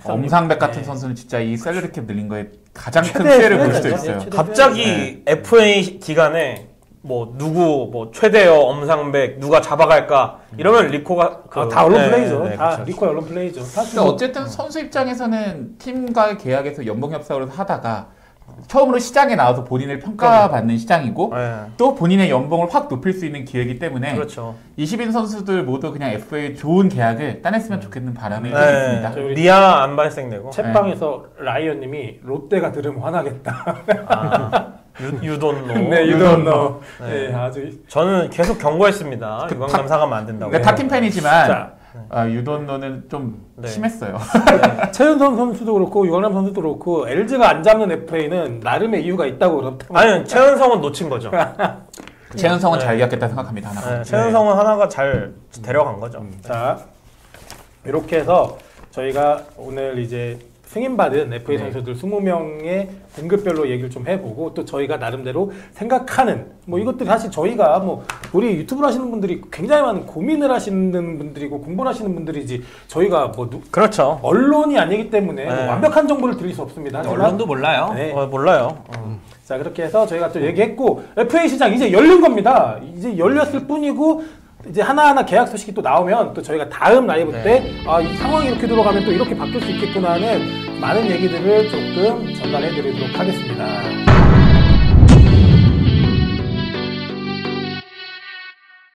엄상백 같은 선수는 진짜 이 셀러리 캡 늘린 거에 가장 큰 피해를 볼 수도 있어요.
갑자기 FA 기간에 뭐 누구 뭐 최대어 엄상백 누가 잡아갈까 이러면 리코가
다 언론 플레이죠. 다 리코의 언론 플레이죠.
그러니까 어쨌든 선수 입장에서는 팀과의 계약에서 연봉 협상을 하다가 처음으로 시장에 나와서 본인을 평가받는 시장이고 또 본인의 연봉을 확 높일 수 있는 기회이기 때문에
그렇죠.
20인 선수들 모두 그냥 FA 좋은 계약을 따냈으면 좋겠는 바람이 있습니다.
니아 안 발생되고
챗방에서 라이언님이 롯데가 들으면 화나겠다.
유돈노.
네, 유돈노. 네, 아주
저는 계속 경고했습니다. 유광남 사가면 안 된다고.
그러니까 타팀 팬이지만 유돈노는 좀 심했어요.
최은성 선수도 그렇고 유광남 선수도 그렇고 LG가 안 잡는 FA는 나름의 이유가 있다고 그렇다고.
아니, 최은성은 놓친 거죠.
최은성은 잘 이겼겠다 생각합니다. 하나가.
최은성은 하나가 잘 데려간 거죠.
자, 이렇게 해서 저희가 오늘 이제 승인받은 FA 선수들 20명의 등급별로 얘기를 좀 해보고 또 저희가 나름대로 생각하는 뭐 이것들 사실 저희가 뭐 우리 유튜브를 하시는 분들이 굉장히 많은 고민을 하시는 분들이고 공부를 하시는 분들이지 저희가 뭐
그렇죠.
언론이 아니기 때문에 뭐 완벽한 정보를 드릴 수 없습니다.
언론도 몰라요.
몰라요.
자, 그렇게 해서 저희가 또 얘기했고 FA 시장 이제 열린 겁니다. 이제 열렸을 뿐이고 이제 하나하나 계약 소식이 또 나오면 또 저희가 다음 라이브 때 이 상황이 이렇게 돌아가면 또 이렇게 바뀔 수 있겠구나 하는 많은 얘기들을 조금 전달해 드리도록 하겠습니다.